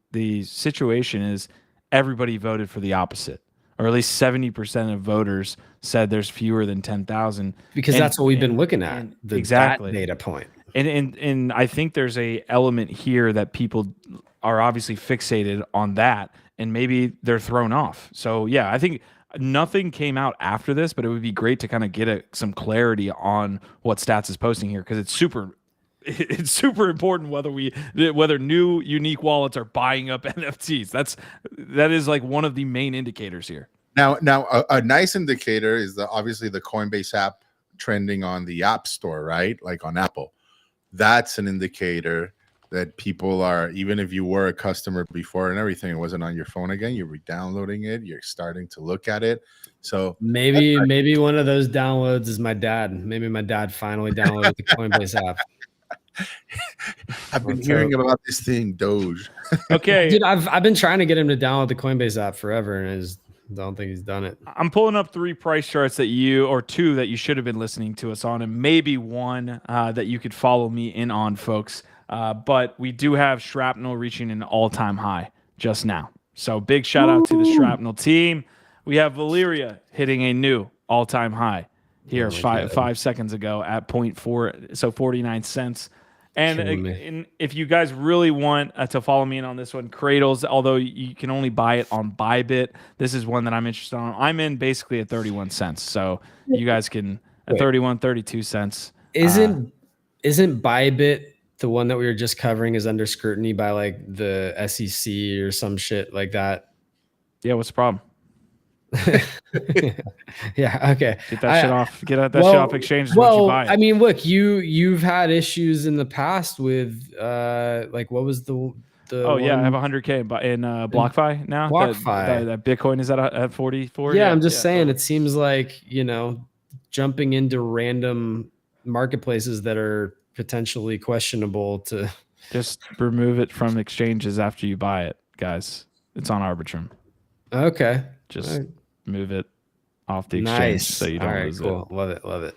situation is everybody voted for the opposite, or at least 70% of voters said there's fewer than 10,000. Because that's what we've been looking at, exactly, that data point. And I think there's a element here that people are obviously fixated on that, and maybe they're thrown off. So yeah, I think nothing came out after this, but it would be great to kind of get some clarity on what Stats is posting here, because it's super important whether new unique wallets are buying up NFTs. That is like one of the main indicators here. Now a nice indicator is obviously the Coinbase app trending on the App Store, right? Like on Apple. That's an indicator that people are, even if you were a customer before and everything, it wasn't on your phone again, you're re-downloading it, you're starting to look at it. So maybe one of those downloads is my dad. Maybe my dad finally downloaded the Coinbase app. I've been hearing about this thing, Doge. Okay, dude, I've been trying to get him to download the Coinbase app forever, and I just don't think he's done it. I'm pulling up 3 price charts that two that you should have been listening to us on, and maybe one that you could follow me in on, folks. But we do have Shrapnel reaching an all-time high just now. So big shout out to the Shrapnel team. We have Valeria hitting a new all-time high here 5 seconds ago at 0.4, so 49 cents. And if you guys really want to follow me in on this one, Cradles, although you can only buy it on Bybit, this is one that I'm interested on. I'm in basically at 31 cents. So you guys can at 31, 32 cents. Isn't Bybit the one that we were just covering is under scrutiny by like the SEC or some shit like that? Yeah, what's the problem? Yeah, okay. Get that shit off. Get that shit off exchanges once you buy it. I mean, look, you've had issues in the past with like, what was the I have 100K in BlockFi now. BlockFi. That Bitcoin is at 44. Yeah, I'm just saying, it seems like, jumping into random marketplaces that are potentially questionable to just remove it from exchanges after you buy it, guys. It's on Arbitrum. Okay. Just move it off the exchange so you don't lose it. Love it.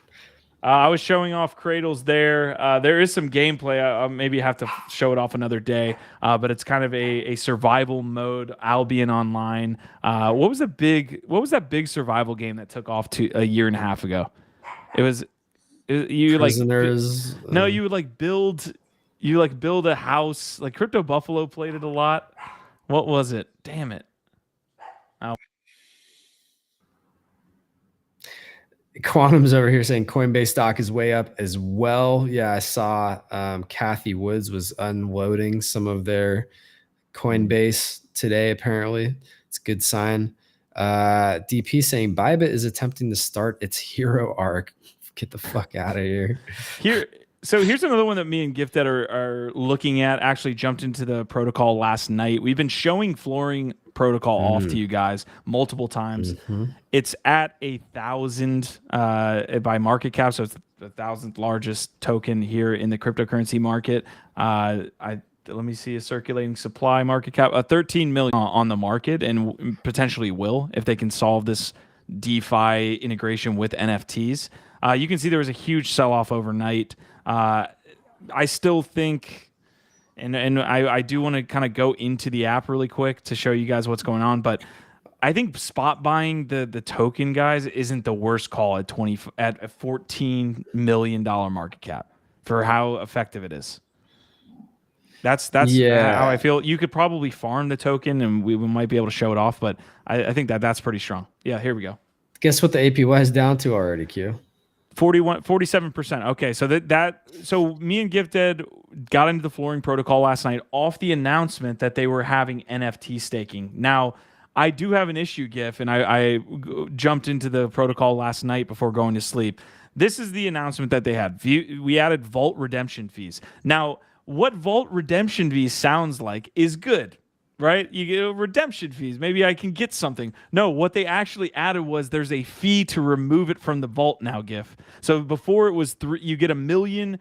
I was showing off Cradles there. There is some gameplay. I'll maybe have to show it off another day, but it's kind of a survival mode, Albion Online. What was that big survival game that took off a year and a half ago? You Prisoners. You would build a house. Like Crypto Buffalo played it a lot. What was it? Damn it. Quantum's over here saying Coinbase stock is way up as well. Yeah, I saw Kathy Woods was unloading some of their Coinbase today, apparently. It's a good sign. DP saying Bybit is attempting to start its hero arc. Get the fuck out of here. So here's another one that me and Gifted are looking at. Actually jumped into the protocol last night. We've been showing flooring protocol off to you guys multiple times. It's at 1,000 by market cap, so it's the 1,000th largest token here in the cryptocurrency market. Let me see a circulating supply market cap, 13 million on the market, and potentially will if they can solve this DeFi integration with NFTs. You can see there was a huge sell-off overnight. I still think, and I do want to kind of go into the app really quick to show you guys what's going on, but I think spot buying the token, guys, isn't the worst call at a $14 million market cap for how effective it is. That's how I feel. You could probably farm the token, and we might be able to show it off, but I think that's pretty strong. Yeah, here we go. Guess what the APY is down to already, Q? 47%. Okay, so so me and Gifted got into the flooring protocol last night off the announcement that they were having NFT staking. Now, I do have an issue, Gif, and I jumped into the protocol last night before going to sleep. This is the announcement that they had. We added vault redemption fees. Now, what vault redemption fees sounds like is good, right? You get redemption fees. Maybe I can get something. No, what they actually added was there's a fee to remove it from the vault now, GIF. So before it was you get 1 million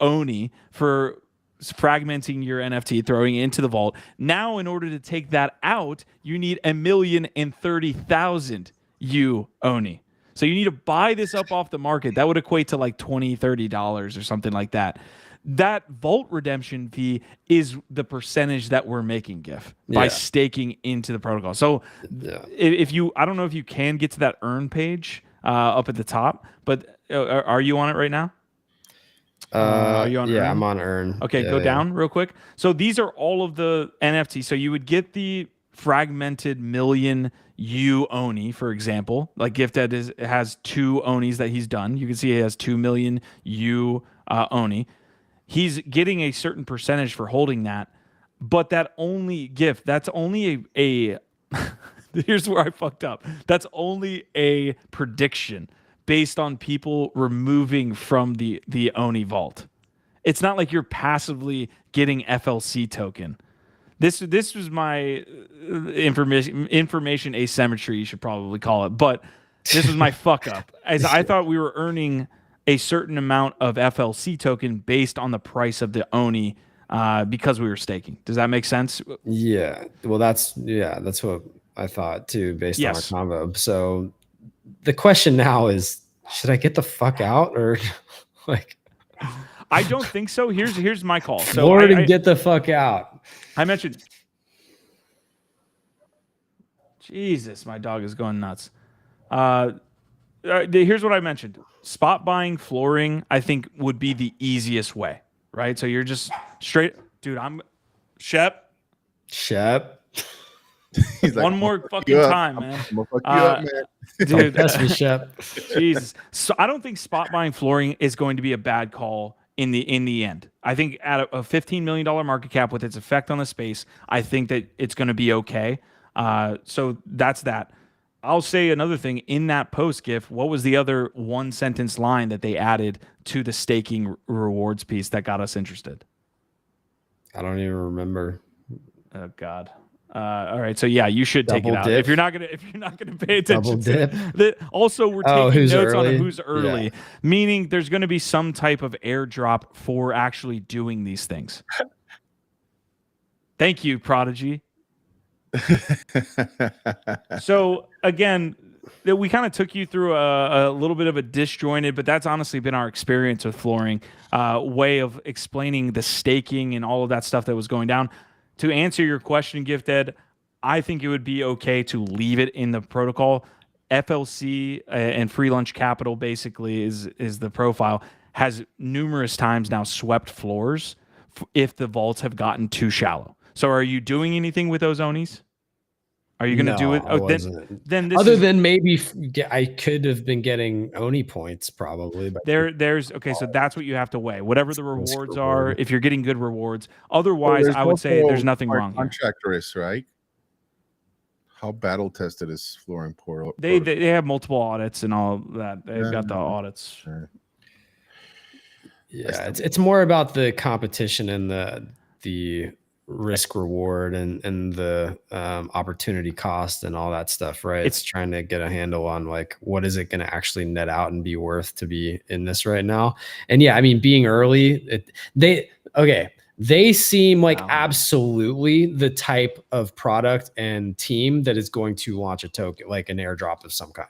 ONI for fragmenting your NFT, throwing it into the vault. Now, in order to take that out, you need 1,030,000 ONI. So you need to buy this up off the market. That would equate to like $20, $30 or something like that. That vault redemption fee is the percentage that we're making, GIF, by staking into the protocol. So if you, I don't know if you can get to that earn page up at the top, but are you on it right now? Are you on earn? I'm on earn. Okay, go down real quick. So these are all of the NFTs. So you would get the fragmented 1 million ONI, for example. Like Gifted has 2 ONIs that he's done. You can see he has 2 million ONI. He's getting a certain percentage for holding that, but that only that's only a here's where I fucked up. That's only a prediction based on people removing from the ONI vault. It's not like you're passively getting FLC token. This was my information asymmetry, you should probably call it, but this was my fuck up. As I thought we were earning a certain amount of FLC token based on the price of the ONI because we were staking. Does that make sense? Yeah. Well, that's what I thought too, based on our combo. So the question now is, should I get the fuck out or like? I don't think so. Here's my call. So I get the fuck out. I mentioned. Jesus, my dog is going nuts. Here's what I mentioned. Spot buying flooring, I think, would be the easiest way, right? So you're just straight, dude. I'm Shep. He's like, one more fucking time, man. I'm gonna fuck you up, man. Dude, that's me, Shep. Jesus. So I don't think spot buying flooring is going to be a bad call in the end. I think at a $15 million market cap with its effect on the space, I think that it's going to be okay. So that's that. I'll say another thing in that post, GIF. What was the other 1-sentence line that they added to the staking rewards piece that got us interested? I don't even remember. Oh God. All right. So yeah, you should take it out if you're not gonna pay attention. Double dip. Also, we're taking notes early? on who's early, meaning there's going to be some type of airdrop for actually doing these things. Thank you, Prodigy. So again, we kind of took you through a little bit of a disjointed, but that's honestly been our experience with flooring, way of explaining the staking and all of that stuff that was going down. To answer your question, Gifted, I think it would be okay to leave it in the protocol. FLC and Free Lunch Capital basically is the profile, has numerous times now swept floors if the vaults have gotten too shallow. So are you doing anything with those ONIs? Are you going to do it? Oh, then this other than maybe I could have been getting ONI points probably. But there's okay. So that's what you have to weigh. Whatever the rewards are, if you're getting good rewards. Otherwise, I would say there's nothing wrong. Contract risk, right? how battle tested is flooring portal? They have multiple audits and all that. They've got the audits. Sure. Yeah, it's more about the competition and the risk reward and the opportunity cost and all that stuff, right? It's trying to get a handle on like what is it going to actually net out and be worth to be in this right now. And yeah, I mean, being early, they seem like absolutely the type of product and team that is going to launch a token, like an airdrop of some kind.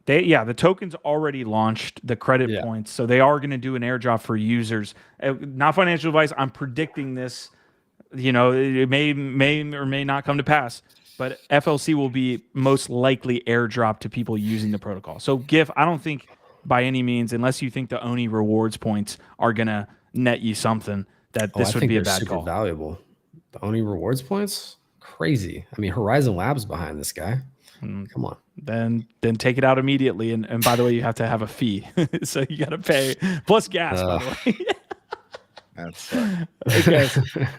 The token's already launched, the credit points, so they are going to do an airdrop for users. Not financial advice. I'm predicting this. You know, it may or may not come to pass, but FLC will be most likely airdrop to people using the protocol. So GIF, I don't think by any means, unless you think the ONI rewards points are going to net you something, that this would be a bad call. Valuable. The ONI rewards points? Crazy. I mean, Horizon Labs behind this guy. Come on. Then take it out immediately. And by the way, you have to have a fee. So you got to pay plus gas, by the way. That's okay.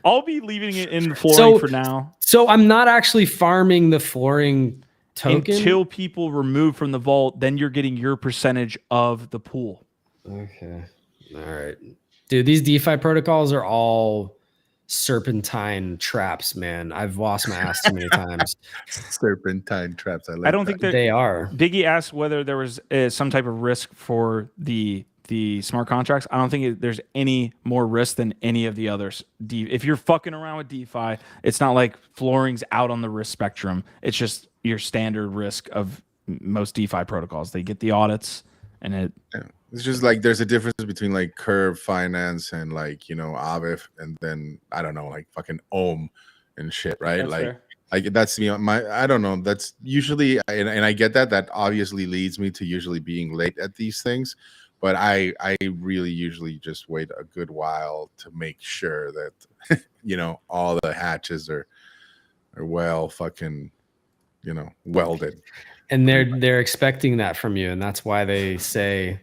I'll be leaving it in flooring for now. So I'm not actually farming the flooring token until people remove from the vault. Then you're getting your percentage of the pool. Okay. All right. Dude, these DeFi protocols are all serpentine traps, man. I've lost my ass too many times. Serpentine traps. I don't think that they are. Biggie asked whether there was some type of risk for the smart contracts. I don't think there's any more risk than any of the others. If you're fucking around with DeFi, it's not like flooring's out on the risk spectrum. It's just your standard risk of most DeFi protocols. They get the audits, and it's just like there's a difference between like Curve Finance and like, you know, Aviv, and then I don't know, like fucking Ohm and shit, right? That's like fair. Like that's I don't know. That's usually, and I get that obviously leads me to usually being late at these things. But I really usually just wait a good while to make sure that, you know, all the hatches are well fucking, you know, welded. And they're expecting that from you. And that's why they say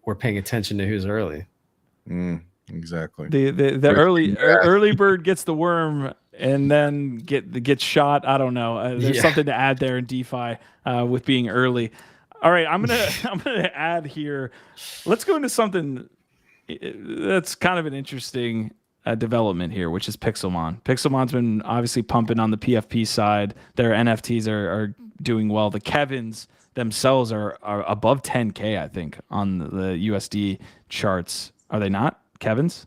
we're paying attention to who's early. Exactly. The early bird gets the worm and then gets shot. I don't know. There's something to add there in DeFi with being early. All right, I'm gonna add here. Let's go into something that's kind of an interesting development here, which is Pixelmon. Pixelmon's been obviously pumping on the PFP side. Their NFTs are doing well. The Kevins themselves are above 10K, I think, on the USD charts. Are they not, Kevins?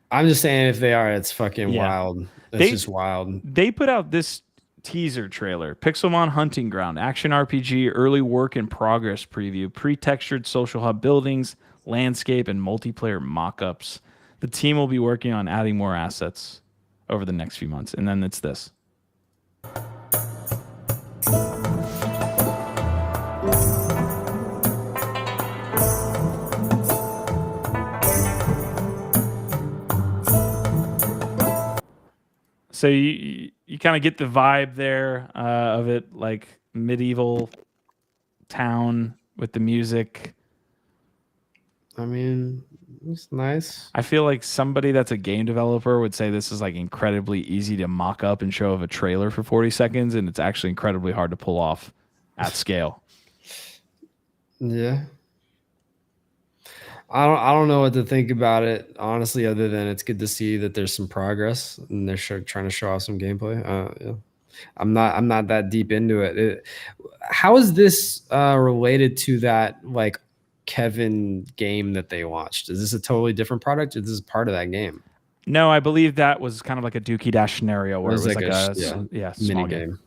I'm just saying if they are, it's fucking wild. It's just wild. They put out this teaser trailer, Pixelmon Hunting Ground, action RPG, early work in progress preview, pre-textured social hub buildings, landscape, and multiplayer mock-ups. The team will be working on adding more assets over the next few months. And then it's this. So you kind of get the vibe there of it, like medieval town with the music. I mean, it's nice. I feel like somebody that's a game developer would say this is like incredibly easy to mock up and show of a trailer for 40 seconds, and it's actually incredibly hard to pull off at scale. Yeah. I don't know what to think about it, honestly, other than it's good to see that there's some progress and they're trying to show off some gameplay. Yeah. I'm not that deep into it. How is this related to that like Kevin game that they launched? Is this a totally different product, or this is part of that game? No, I believe that was kind of like a Dookie Dash scenario where it was like a small mini game.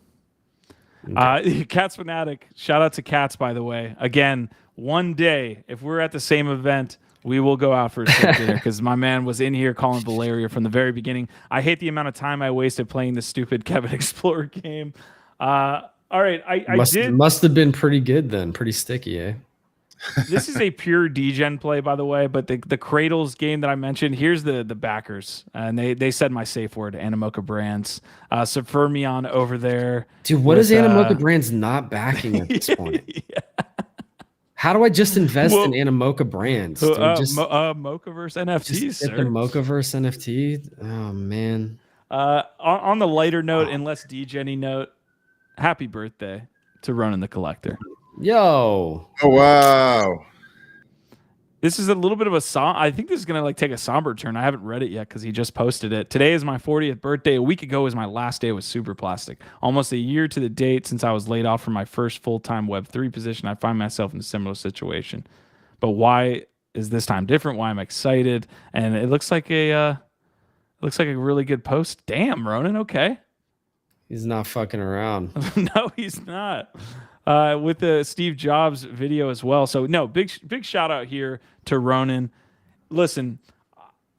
Okay. Cats Fanatic, shout out to Cats, by the way. Again, one day, if we're at the same event, we will go out for a steak dinner, because my man was in here calling Valeria from the very beginning. I hate the amount of time I wasted playing this stupid Kevin Explorer game. All right, I must have been pretty good then, pretty sticky, eh? This is a pure degen play, by the way, but the Cradles game that I mentioned, here's the backers, and they said my safe word, Animoca Brands. Subfermion over there. Dude, what is Animoca Brands not backing at this point? How do I just invest in Animoca Brands? Mochaverse NFTs, just get the Mochaverse NFT? Oh, man. On the lighter note and less degen note, happy birthday to Ronin the Collector. Yo. Oh wow. This is a little bit of a I think this is gonna like take a somber turn. I haven't read it yet because he just posted it. Today is my 40th birthday. A week ago was my last day with Super Plastic. Almost a year to the date since I was laid off from my first full-time Web3 position. I find myself in a similar situation. But why is this time different? Why I'm excited? And it looks like a really good post. Damn, Ronin. Okay. He's not fucking around. No, he's not. With the Steve Jobs video as well. So no, big shout out here to Ronin. Listen,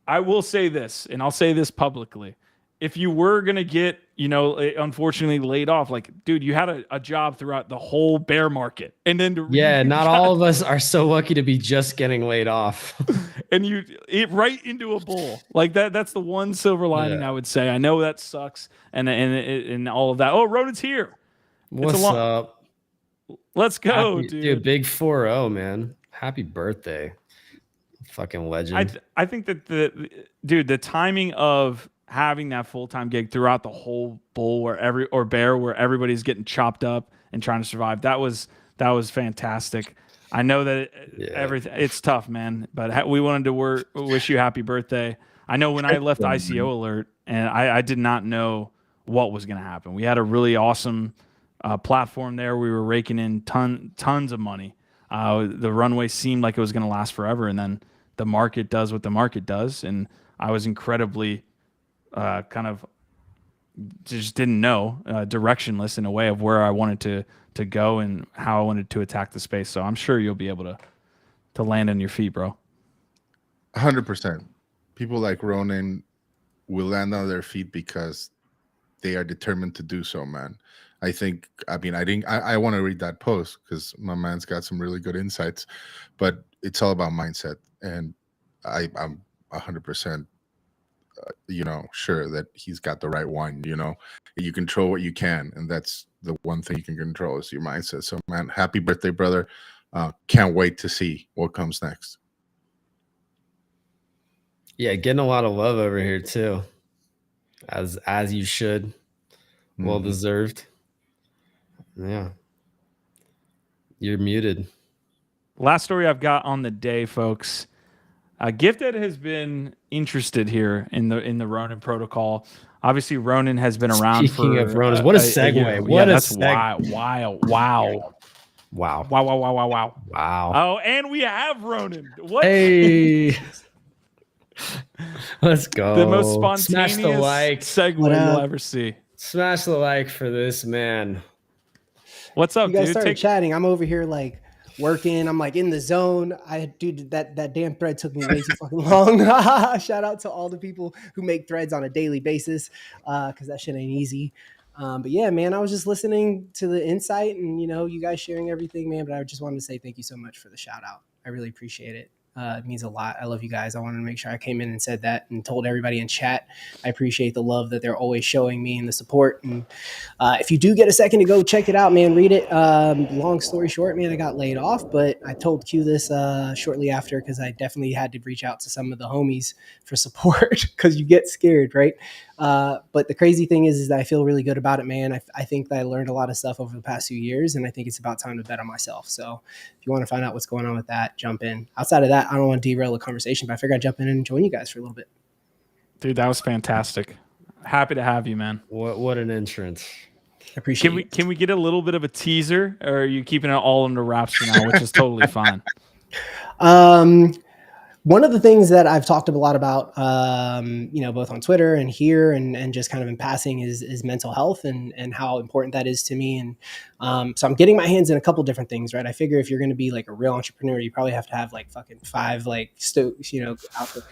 I will say this, and I'll say this publicly. If you were gonna get, unfortunately laid off, like, dude, you had a job throughout the whole bear market, and then not all of us are so lucky to be just getting laid off, and right into a bull like that. That's the one silver lining I would say. I know that sucks, and all of that. Oh, Ronin's here. What's up? Let's go, dude. Big 4-0, man. Happy birthday. Fucking legend. I think that the timing of having that full-time gig throughout the whole bull bear where everybody's getting chopped up and trying to survive, that was fantastic. I know that everything, it's tough, man, but we wanted to wish you happy birthday. I know when I left ICO Alert, and I did not know what was going to happen. We had a really awesome platform there. We were raking in tons of money. The runway seemed like it was going to last forever, and then the market does what the market does, and I was incredibly kind of just didn't know, directionless in a way of where I wanted to go and how I wanted to attack the space. So I'm sure you'll be able to land on your feet, bro. 100%. People like Ronin will land on their feet because they are determined to do so, man. I want to read that post because my man's got some really good insights, but it's all about mindset. And I'm 100%, sure that he's got the right one. You control what you can, and that's the one thing you can control is your mindset. So, man, happy birthday, brother. Can't wait to see what comes next. Yeah, getting a lot of love over here too, as you should. Well deserved. Yeah. You're muted. Last story I've got on the day, folks. Gifted has been interested here in the Ronin protocol. Obviously, Ronin has been around Speaking of Ronin, what a segue. Wow. Oh, and we have Ronin. What? Hey. Let's go. The most spontaneous Smash the like. segue you'll ever see. Smash the like for this man. What's up, you guys dude? started chatting. I'm over here like working. I'm like in the zone. That damn thread took me way too fucking long. Shout out to all the people who make threads on a daily basis, because that shit ain't easy. But yeah, man, I was just listening to the insight and you guys sharing everything, man. But I just wanted to say thank you so much for the shout out. I really appreciate it. It means a lot. I love you guys. I wanted to make sure I came in and said that and told everybody in chat. I appreciate the love that they're always showing me and the support. And if you do get a second to go check it out, man, read it. Long story short, man, I got laid off, but I told Q this shortly after because I definitely had to reach out to some of the homies for support because you get scared, right? But the crazy thing is that I feel really good about it, man. I think that I learned a lot of stuff over the past few years, and I think it's about time to bet on myself. So if you want to find out what's going on with that, jump in. Outside of that, I don't want to derail the conversation, but I figured I'd jump in and join you guys for a little bit. Dude, that was fantastic. Happy to have you, man. What an entrance. I appreciate it. Can we get a little bit of a teaser, or are you keeping it all under wraps for now, which is totally fine? One of the things that I've talked a lot about, both on Twitter and here and just kind of in passing is mental health and how important that is to me. And so I'm getting my hands in a couple different things, right? I figure if you're going to be like a real entrepreneur, you probably have to have like fucking 5 like out there.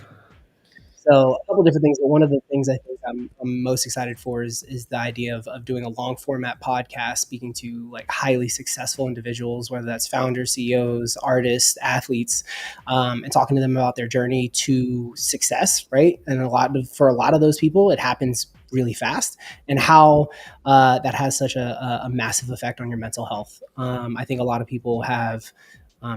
So a couple different things, but one of the things I think I'm most excited for is the idea of doing a long format podcast, speaking to like highly successful individuals, whether that's founders, CEOs, artists, athletes, and talking to them about their journey to success, right? And for a lot of those people, it happens really fast, and how that has such a massive effect on your mental health. I think a lot of people have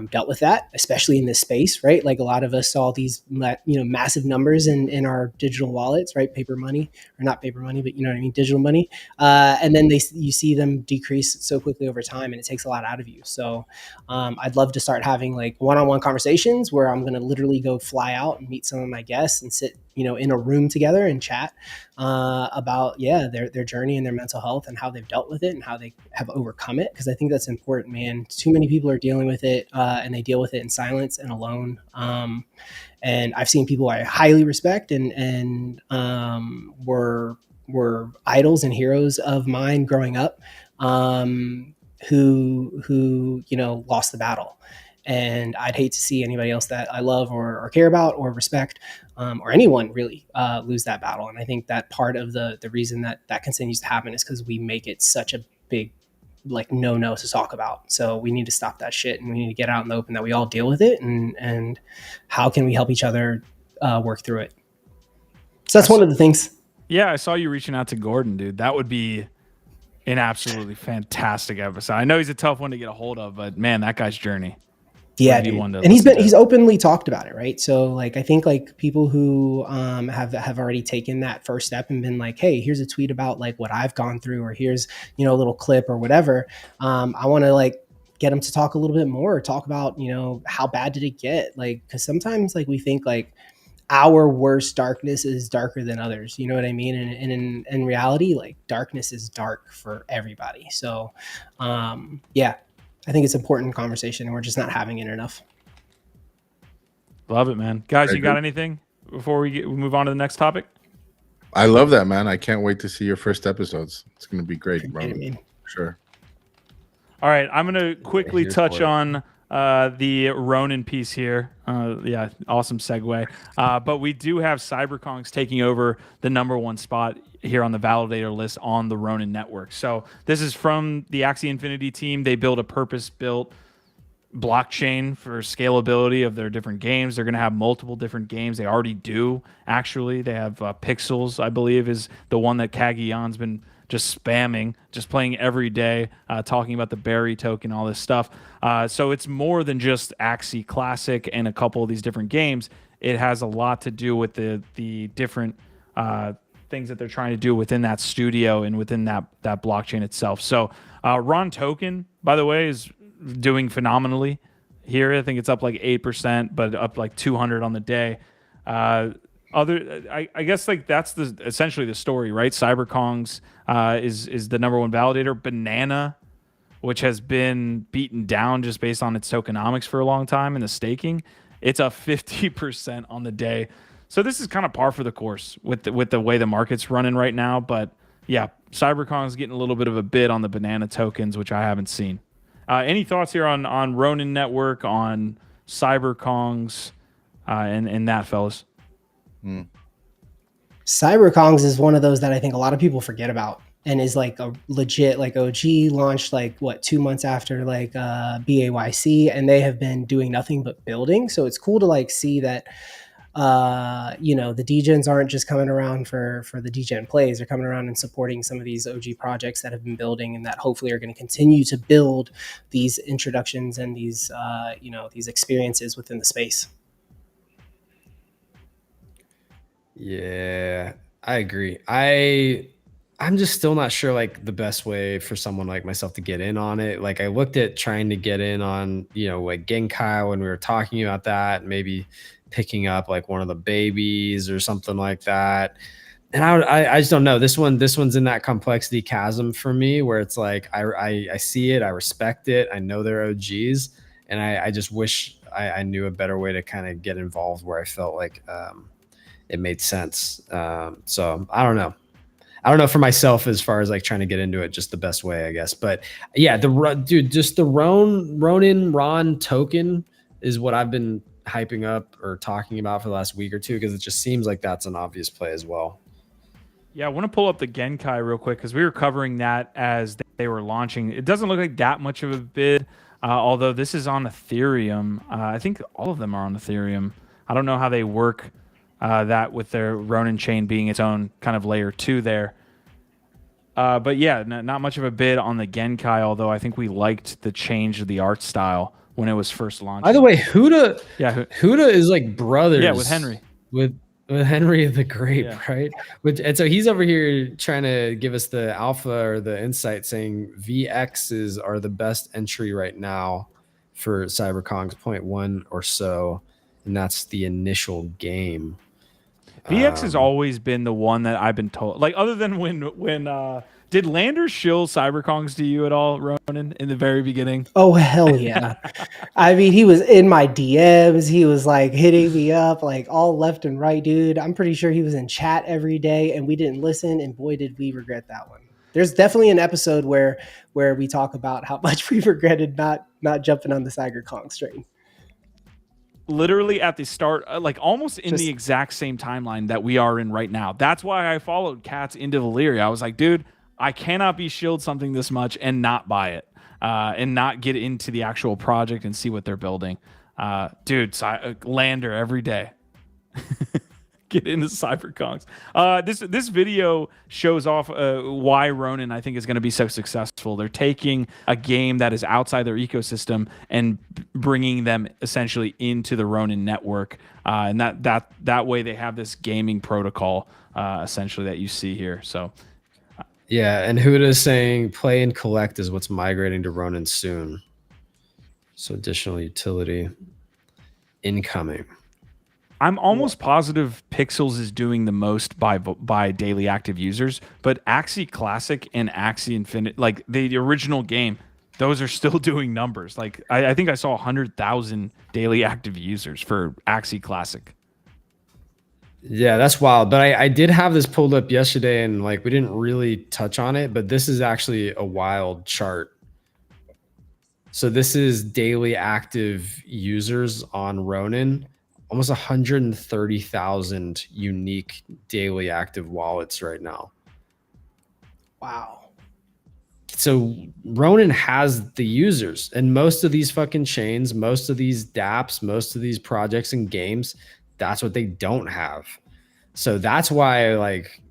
dealt with that, especially in this space, right? Like a lot of us saw these, massive numbers in our digital wallets, right? Paper money, or not paper money, but you know what I mean, digital money. And then you see them decrease so quickly over time, and it takes a lot out of you. So I'd love to start having like one-on-one conversations where I'm going to literally go fly out and meet some of my guests and sit, in a room together and chat about their journey and their mental health and how they've dealt with it and how they have overcome it, because I think that's important, man. Too many people are dealing with it and they deal with it in silence and alone. And I've seen people I highly respect and were idols and heroes of mine growing up, who lost the battle. And I'd hate to see anybody else that I love or care about or respect, or anyone really, lose that battle. And I think that part of the reason that continues to happen is because we make it such a big, like, no to talk about. So we need to stop that shit, and we need to get out in the open that we all deal with it, and how can we help each other work through it. So that's one of the things. Yeah, I saw you reaching out to Gordon, dude. That would be an absolutely fantastic episode. I know he's a tough one to get a hold of, but man, that guy's journey. Yeah, dude. And he's openly talked about it, right? So like, I think like people who have already taken that first step and been like, hey, here's a tweet about like what I've gone through, or here's, a little clip or whatever. I want to like get them to talk a little bit more, talk about, how bad did it get? Like, because sometimes like we think like our worst darkness is darker than others. You know what I mean? And in reality, like darkness is dark for everybody. So I think it's an important conversation, and we're just not having it enough. Love it, man. Guys, you got anything before we move on to the next topic? I love that, man. I can't wait to see your first episodes. It's going to be great, bro. Sure. All right, I'm going to quickly touch on the Ronin piece here. Awesome segue. But we do have CyberKongz taking over the #1 spot here on the validator list on the Ronin network. So this is from the Axie Infinity team. They build a purpose-built blockchain for scalability of their different games. They're going to have multiple different games. They already do, actually. They have Pixels, I believe, is the one that Kagion's been just spamming, just playing every day, talking about the Berry token, all this stuff. So it's more than just Axie Classic and a couple of these different games. It has a lot to do with the different things that they're trying to do within that studio and within that blockchain itself. So RON token, by the way, is doing phenomenally here. I think it's up like 8%, but up like 200 on the day. I guess like that's essentially the story, right? CyberKongz is the #1 validator. Banana, which has been beaten down just based on its tokenomics for a long time, and the staking, it's up 50% on the day. So this is kind of par for the course with the way the market's running right now. But yeah, CyberKongz getting a little bit of a bid on the banana tokens, which I haven't seen. Any thoughts here on Ronin Network, on CyberKongz, and that, fellas? CyberKongz is one of those that I think a lot of people forget about, and is like a legit, like OG launched like 2 months after like BAYC, and they have been doing nothing but building. So it's cool to like see that the degens aren't just coming around for the degen plays. They're coming around and supporting some of these OG projects that have been building and that hopefully are going to continue to build these introductions and these these experiences within the space. Yeah, I agree. I'm just still not sure like the best way for someone like myself to get in on it. Like I looked at trying to get in on, like Genkai when we were talking about that, maybe picking up like one of the babies or something like that. And I just don't know. This one's in that complexity chasm for me where it's like I see it, I respect it, I know they're OGs, and I just wish I knew a better way to kind of get involved where I felt like it made sense. So I don't know. I don't know for myself as far as like trying to get into it just the best way, I guess. But yeah, just the Ronin RON token is what I've been hyping up or talking about for the last week or two, because it just seems like that's an obvious play as well. Yeah, I want to pull up the Genkai real quick because we were covering that as they were launching. It doesn't look like that much of a bid, although this is on Ethereum. I think all of them are on Ethereum. I don't know how they work that with their Ronin chain being its own kind of layer 2 there. But yeah, not much of a bid on the Genkai, although I think we liked the change of the art style when it was first launched. By the way, Huda is like brothers. Yeah, with Henry. With Henry the Grape, Yeah. right? And so he's over here trying to give us the alpha or the insight, saying VXs are the best entry right now for CyberKongz 0.1 or so, and that's the initial game. VX has always been the one that I've been told. Like, other than when did Lander shill CyberKongz to you at all, Ronin, in the very beginning? Oh, hell yeah. I mean, he was in my DMs. He was like hitting me up like all left and right, dude. I'm pretty sure he was in chat every day and we didn't listen. And boy, did we regret that one. There's definitely an episode where we talk about how much we regretted not jumping on the CyberKongz train. Literally at the start, like almost in the exact same timeline that we are in right now. That's why I followed Cats into Valyria. I was like, dude, I cannot be shilled something this much and not buy it and not get into the actual project and see what they're building. Dude, Lander every day. Get into CyberKongz. This video shows off why Ronin, I think, is going to be so successful. They're taking a game that is outside their ecosystem and bringing them essentially into the Ronin network. And that way they have this gaming protocol essentially that you see here. So. Yeah, and Huda is saying play and collect is what's migrating to Ronin soon. So additional utility incoming. I'm almost positive Pixels is doing the most by daily active users, but Axie Classic and Axie Infinite, like the original game, those are still doing numbers. Like I think I saw 100,000 daily active users for Axie Classic. Yeah, that's wild. But I did have this pulled up yesterday and like we didn't really touch on it, but this is actually a wild chart. So this is daily active users on Ronin, almost 130,000 unique daily active wallets right now. Wow. So Ronin has the users, and most of these fucking chains, most of these dApps, most of these projects and games, that's what they don't have. So that's why like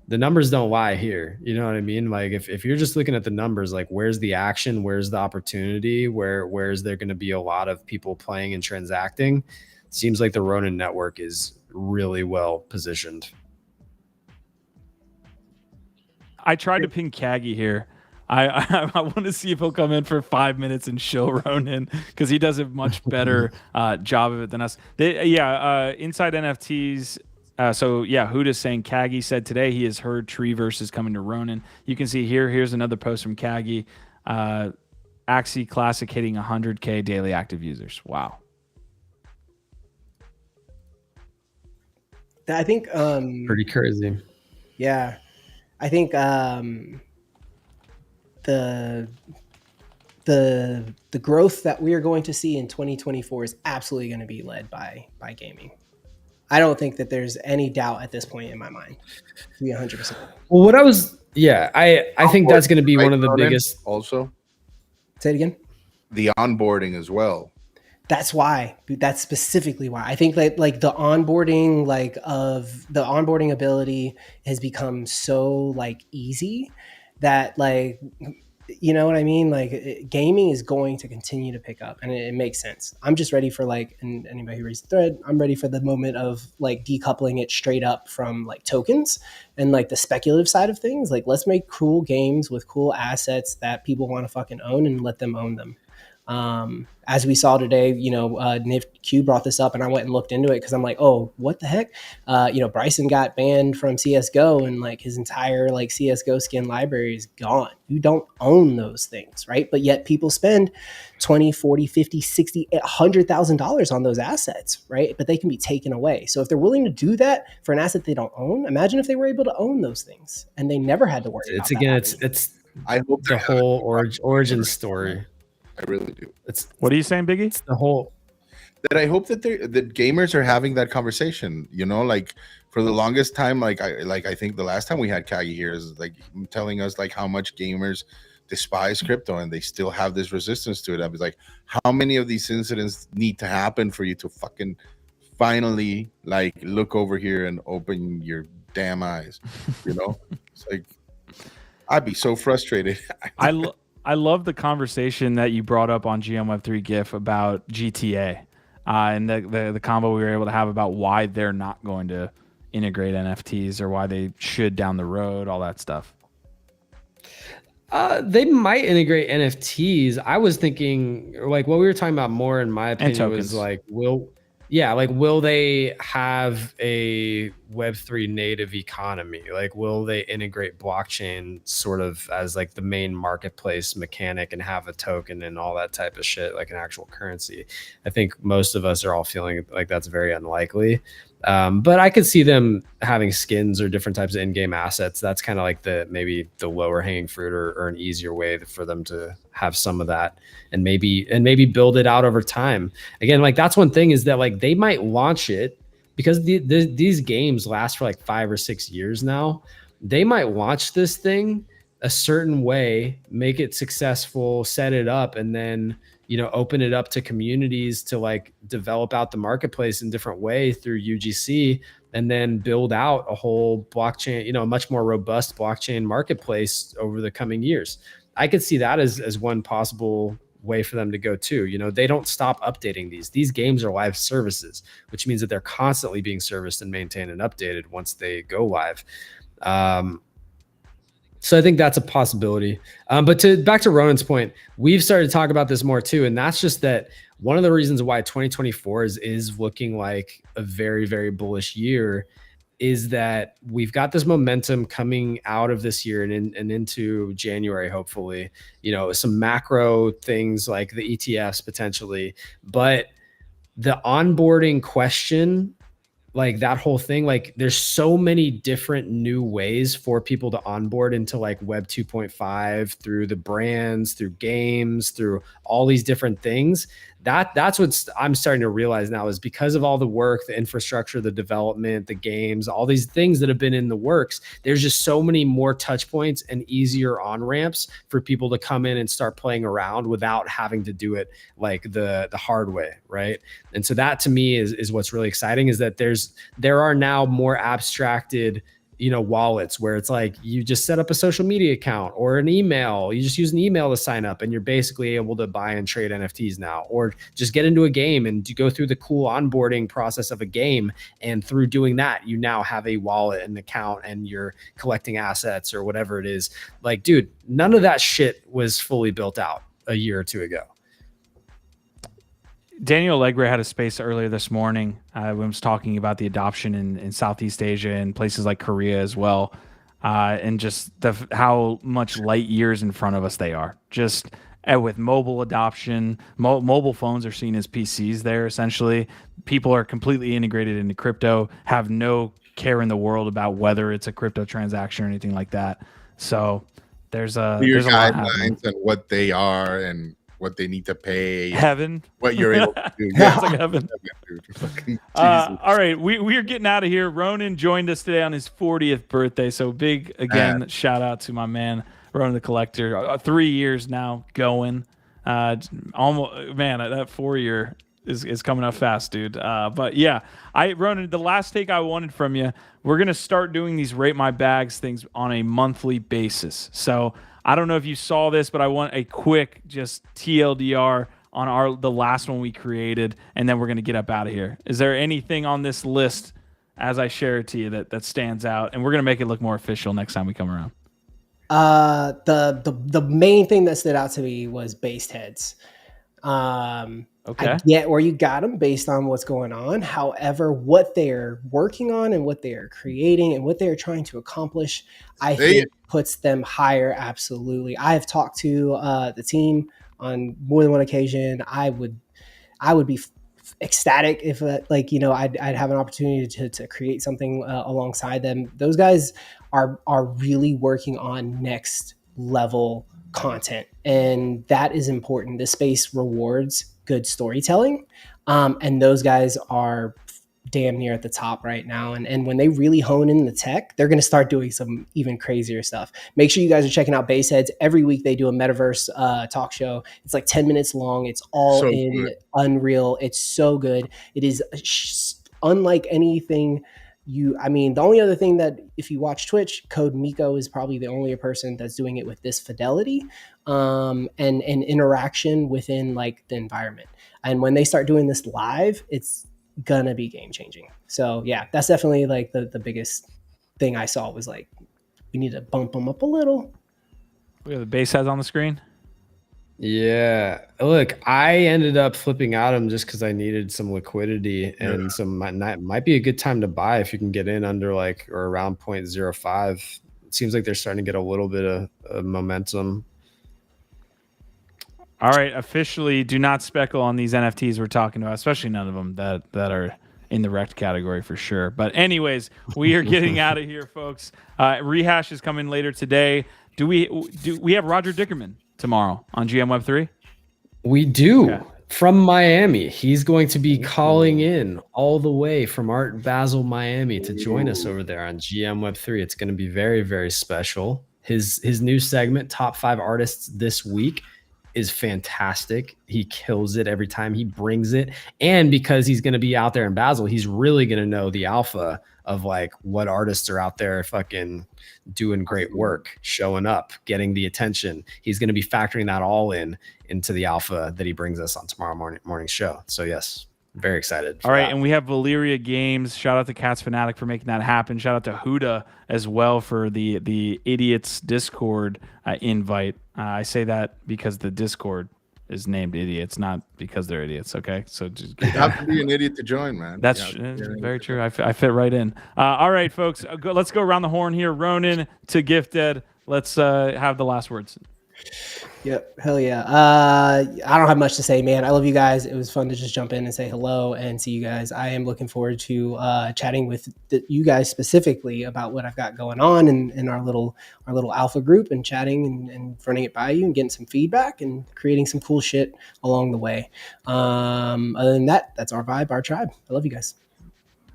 the numbers don't lie here. You know what I mean? Like if you're just looking at the numbers, like where's the action, where's the opportunity, where is there going to be a lot of people playing and transacting? It seems like the Ronin network is really well positioned. I tried to ping Kagi here. I want to see if he'll come in for 5 minutes and show Ronin because he does a much better job of it than us. Inside NFTs. So yeah, Huda's saying Kagi said today he has heard Treeverse is coming to Ronin. You can see here. Here's another post from Kagi. Axie Classic hitting 100K daily active users. Wow. I think Pretty crazy. Yeah, I think the growth that we are going to see in 2024 is absolutely going to be led by gaming. I don't think that there's any doubt at this point in my mind. To be 100%. Well, I think that's going to be one of the biggest. Also, say it again. The onboarding as well. That's why. That's specifically why. I think that like the onboarding, the onboarding ability has become so like easy that like, you know what I mean? Like gaming is going to continue to pick up, and it makes sense. I'm just ready for like, and anybody who reads the thread, I'm ready for the moment of like decoupling it straight up from like tokens and like the speculative side of things. Like let's make cool games with cool assets that people want to fucking own and let them own them. As we saw today, NIFQ brought this up and I went and looked into it because I'm like, oh, what the heck? Bryson got banned from CSGO and like his entire like CSGO skin library is gone. You don't own those things, right? But yet people spend 20, 40, 50, 60, $100,000 on those assets, right? But they can be taken away. So if they're willing to do that for an asset they don't own, imagine if they were able to own those things and they never had to worry about that. It's I hope the whole origin story. I really do. What are you saying, Biggie? It's the whole. That I hope that gamers are having that conversation. Like for the longest time, I think the last time we had Kagi here is like telling us like how much gamers despise crypto and they still have this resistance to it. I was like, how many of these incidents need to happen for you to fucking finally like look over here and open your damn eyes? It's like I'd be so frustrated. I love the conversation that you brought up on GM Web3 GIF about GTA, and the combo we were able to have about why they're not going to integrate NFTs or why they should down the road, all that stuff. They might integrate NFTs. I was thinking, like, what we were talking about more, in my opinion, was like, will they have a Web3 native economy? Like, will they integrate blockchain sort of as like the main marketplace mechanic and have a token and all that type of shit, like an actual currency? I think most of us are all feeling like that's very unlikely. But I could see them having skins or different types of in-game assets. That's kind of like maybe the lower hanging fruit or an easier way for them to have some of that and maybe build it out over time. Again, like that's one thing, is that like they might launch it because these games last for like 5 or 6 years now. They might launch this thing a certain way, make it successful, set it up, and then open it up to communities to like develop out the marketplace in different way through UGC, and then build out a whole blockchain, a much more robust blockchain marketplace over the coming years. I could see that as one possible way for them to go too. They don't stop updating these games are live services, which means that they're constantly being serviced and maintained and updated once they go live. So I think that's a possibility. But back to Ronin's point, we've started to talk about this more too. And that's just that one of the reasons why 2024 is looking like a very, very bullish year is that we've got this momentum coming out of this year and into January, hopefully, some macro things like the ETFs potentially, but the onboarding question, like that whole thing, like there's so many different new ways for people to onboard into like Web 2.5 through the brands, through games, through all these different things. That's what I'm starting to realize now, is because of all the work, the infrastructure, the development, the games, all these things that have been in the works, there's just so many more touch points and easier on ramps for people to come in and start playing around without having to do it like the hard way, right? And so that to me is what's really exciting, is that there are now more abstracted wallets where it's like you just set up a social media account or an email. You just use an email to sign up and you're basically able to buy and trade NFTs now, or just get into a game and go through the cool onboarding process of a game. And through doing that, you now have a wallet and account and you're collecting assets or whatever it is. Like, dude, none of that shit was fully built out a year or two ago. Daniel Allegre had a space earlier this morning when he was talking about the adoption in Southeast Asia and places like Korea as well, and just how much light years in front of us they are. Just with mobile adoption, mobile phones are seen as PCs there, essentially. People are completely integrated into crypto, have no care in the world about whether it's a crypto transaction or anything like that. So there's a guidelines and what they are and what they need to pay, heaven, what you're able to do. Yeah, it's like heaven. All right, we are getting out of here. Ronin joined us today on his 40th birthday, so big again. Shout out to my man Ronin the Collector. 3 years now going. Almost, man, that 4 year is coming up fast, dude. But yeah, Ronin, the last take I wanted from you, we're gonna start doing these rate my bags things on a monthly basis. So I don't know if you saw this, but I want a quick just TLDR on the last one we created, and then we're going to get up out of here. Is there anything on this list as I share it to you that stands out? And we're going to make it look more official next time we come around. The main thing that stood out to me was based heads. Okay. I get where you got them based on what's going on. However, what they're working on and what they are creating and what they're trying to accomplish, I think puts them higher. Absolutely. I have talked to the team on more than one occasion. I would be ecstatic if I'd have an opportunity to create something alongside them. Those guys are really working on next level content, and that is important. This space rewards good storytelling, and those guys are damn near at the top right now. And when they really hone in the tech, they're going to start doing some even crazier stuff. Make sure you guys are checking out Baseheads. Every week they do a metaverse talk show. It's like 10 minutes long. It's all so in good. Unreal. It's so good. It is unlike anything I mean, the only other thing that if you watch Twitch, Code Miko is probably the only person that's doing it with this fidelity and interaction within like the environment. And when they start doing this live, it's gonna be game changing. So yeah, that's definitely like the biggest thing I saw was like, we need to bump them up a little. We have the base heads on the screen. Yeah, look, I ended up flipping out them just because I needed some liquidity and some might be a good time to buy if you can get in under like or around 0.05. It seems like they're starting to get a little bit of momentum. All right, officially, do not speckle on these NFTs we're talking about, especially none of them that are in the wrecked category for sure. But anyways, we are getting out of here, folks. Rehash is coming later today. Do we have Roger Dickerman tomorrow on GM Web3? We do. From Miami. He's going to be calling in all the way from Art Basel, Miami to join us over there on GM Web3. It's going to be very, very special. His new segment, Top 5 Artists This Week, is fantastic. He kills it every time he brings it. And because he's going to be out there in Basel, he's really going to know the alpha of like what artists are out there fucking doing great work, showing up, getting the attention. He's going to be factoring that all into the alpha that he brings us on tomorrow morning show. So yes, very excited. All right, and we have Valyria Games. Shout out to Cats Fanatic for making that happen. Shout out to Huda as well for the Idiots Discord invite. I say that because the Discord is named Idiots, not because they're idiots. Okay, so just you have to be an idiot to join, man. That's very true. I fit right in. All right, folks, let's go around the horn here. Ronin to Gifted. Let's have the last words. Yep, hell yeah. I don't have much to say, man. I love you guys. It was fun to just jump in and say hello and see you guys. I am looking forward to chatting with you guys specifically about what I've got going on in our little alpha group and chatting and running it by you and getting some feedback and creating some cool shit along the way. Other than that, that's our vibe, our tribe. I love you guys.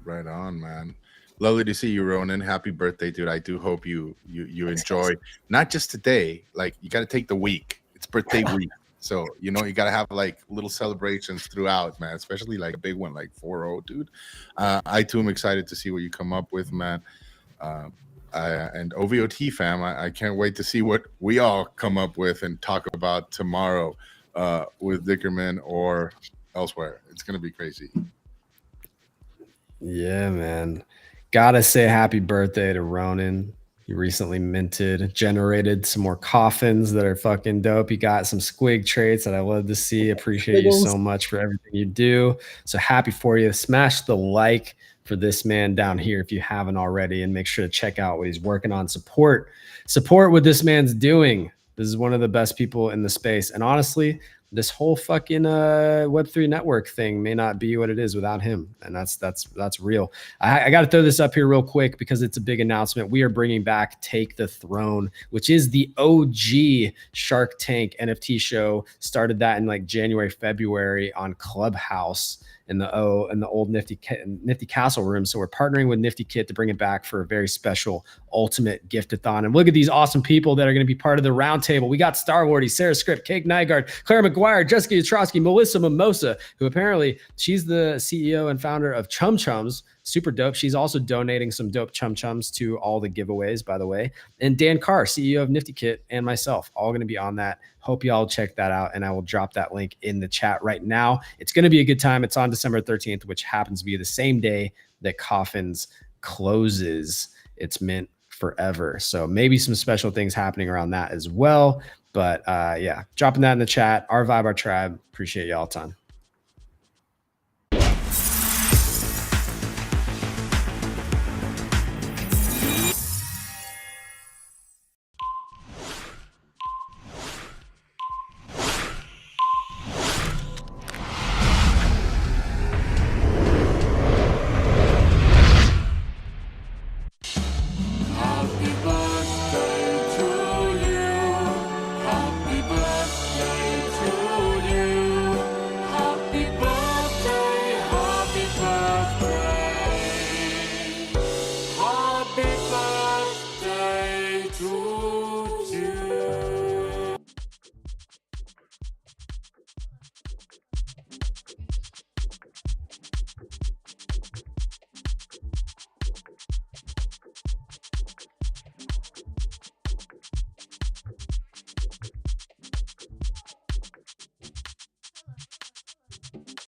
Right on, man. Lovely to see you, Ronin. Happy birthday, dude. I do hope you enjoy not just today. Like, you got to take the week. It's birthday week. So, you got to have like little celebrations throughout, man, especially like a big one like 4-0, dude. I too am excited to see what you come up with, man. And OVOT fam, I can't wait to see what we all come up with and talk about tomorrow with Dickerman or elsewhere. It's going to be crazy. Yeah, man. Gotta say happy birthday to Ronin. He recently generated some more coffins that are fucking dope. He got some squig traits that I love to see. Appreciate you so much for everything you do. So happy for you. Smash the like for this man down here if you haven't already, and make sure to check out what he's working on. Support what this man's doing. This is one of the best people in the space. And honestly, this whole fucking Web3 network thing may not be what it is without him. And that's real. I got to throw this up here real quick because it's a big announcement. We are bringing back Take the Throne, which is the OG Shark Tank NFT show. Started that in like January, February on Clubhouse in the old Nifty Castle room. So we're partnering with Nifty Kit to bring it back for a very special ultimate gift-a-thon. And look at these awesome people that are going to be part of the roundtable. We got Star Wardy, Sarah Script, Kate Nygaard, Claire McGuire, Jessica Utrowski, Melissa Mimosa, who apparently she's the CEO and founder of Chum Chums. Super dope. She's also donating some dope Chum Chums to all the giveaways, by the way. And Dan Carr, CEO of Nifty Kit, and myself, all going to be on that. Hope y'all check that out, and I will drop that link in the chat right now. It's going to be a good time. It's on December 13th, which happens to be the same day that Coffins closes its mint forever. So maybe some special things happening around that as well. But yeah, dropping that in the chat. Our vibe, our tribe. Appreciate y'all a ton. Happy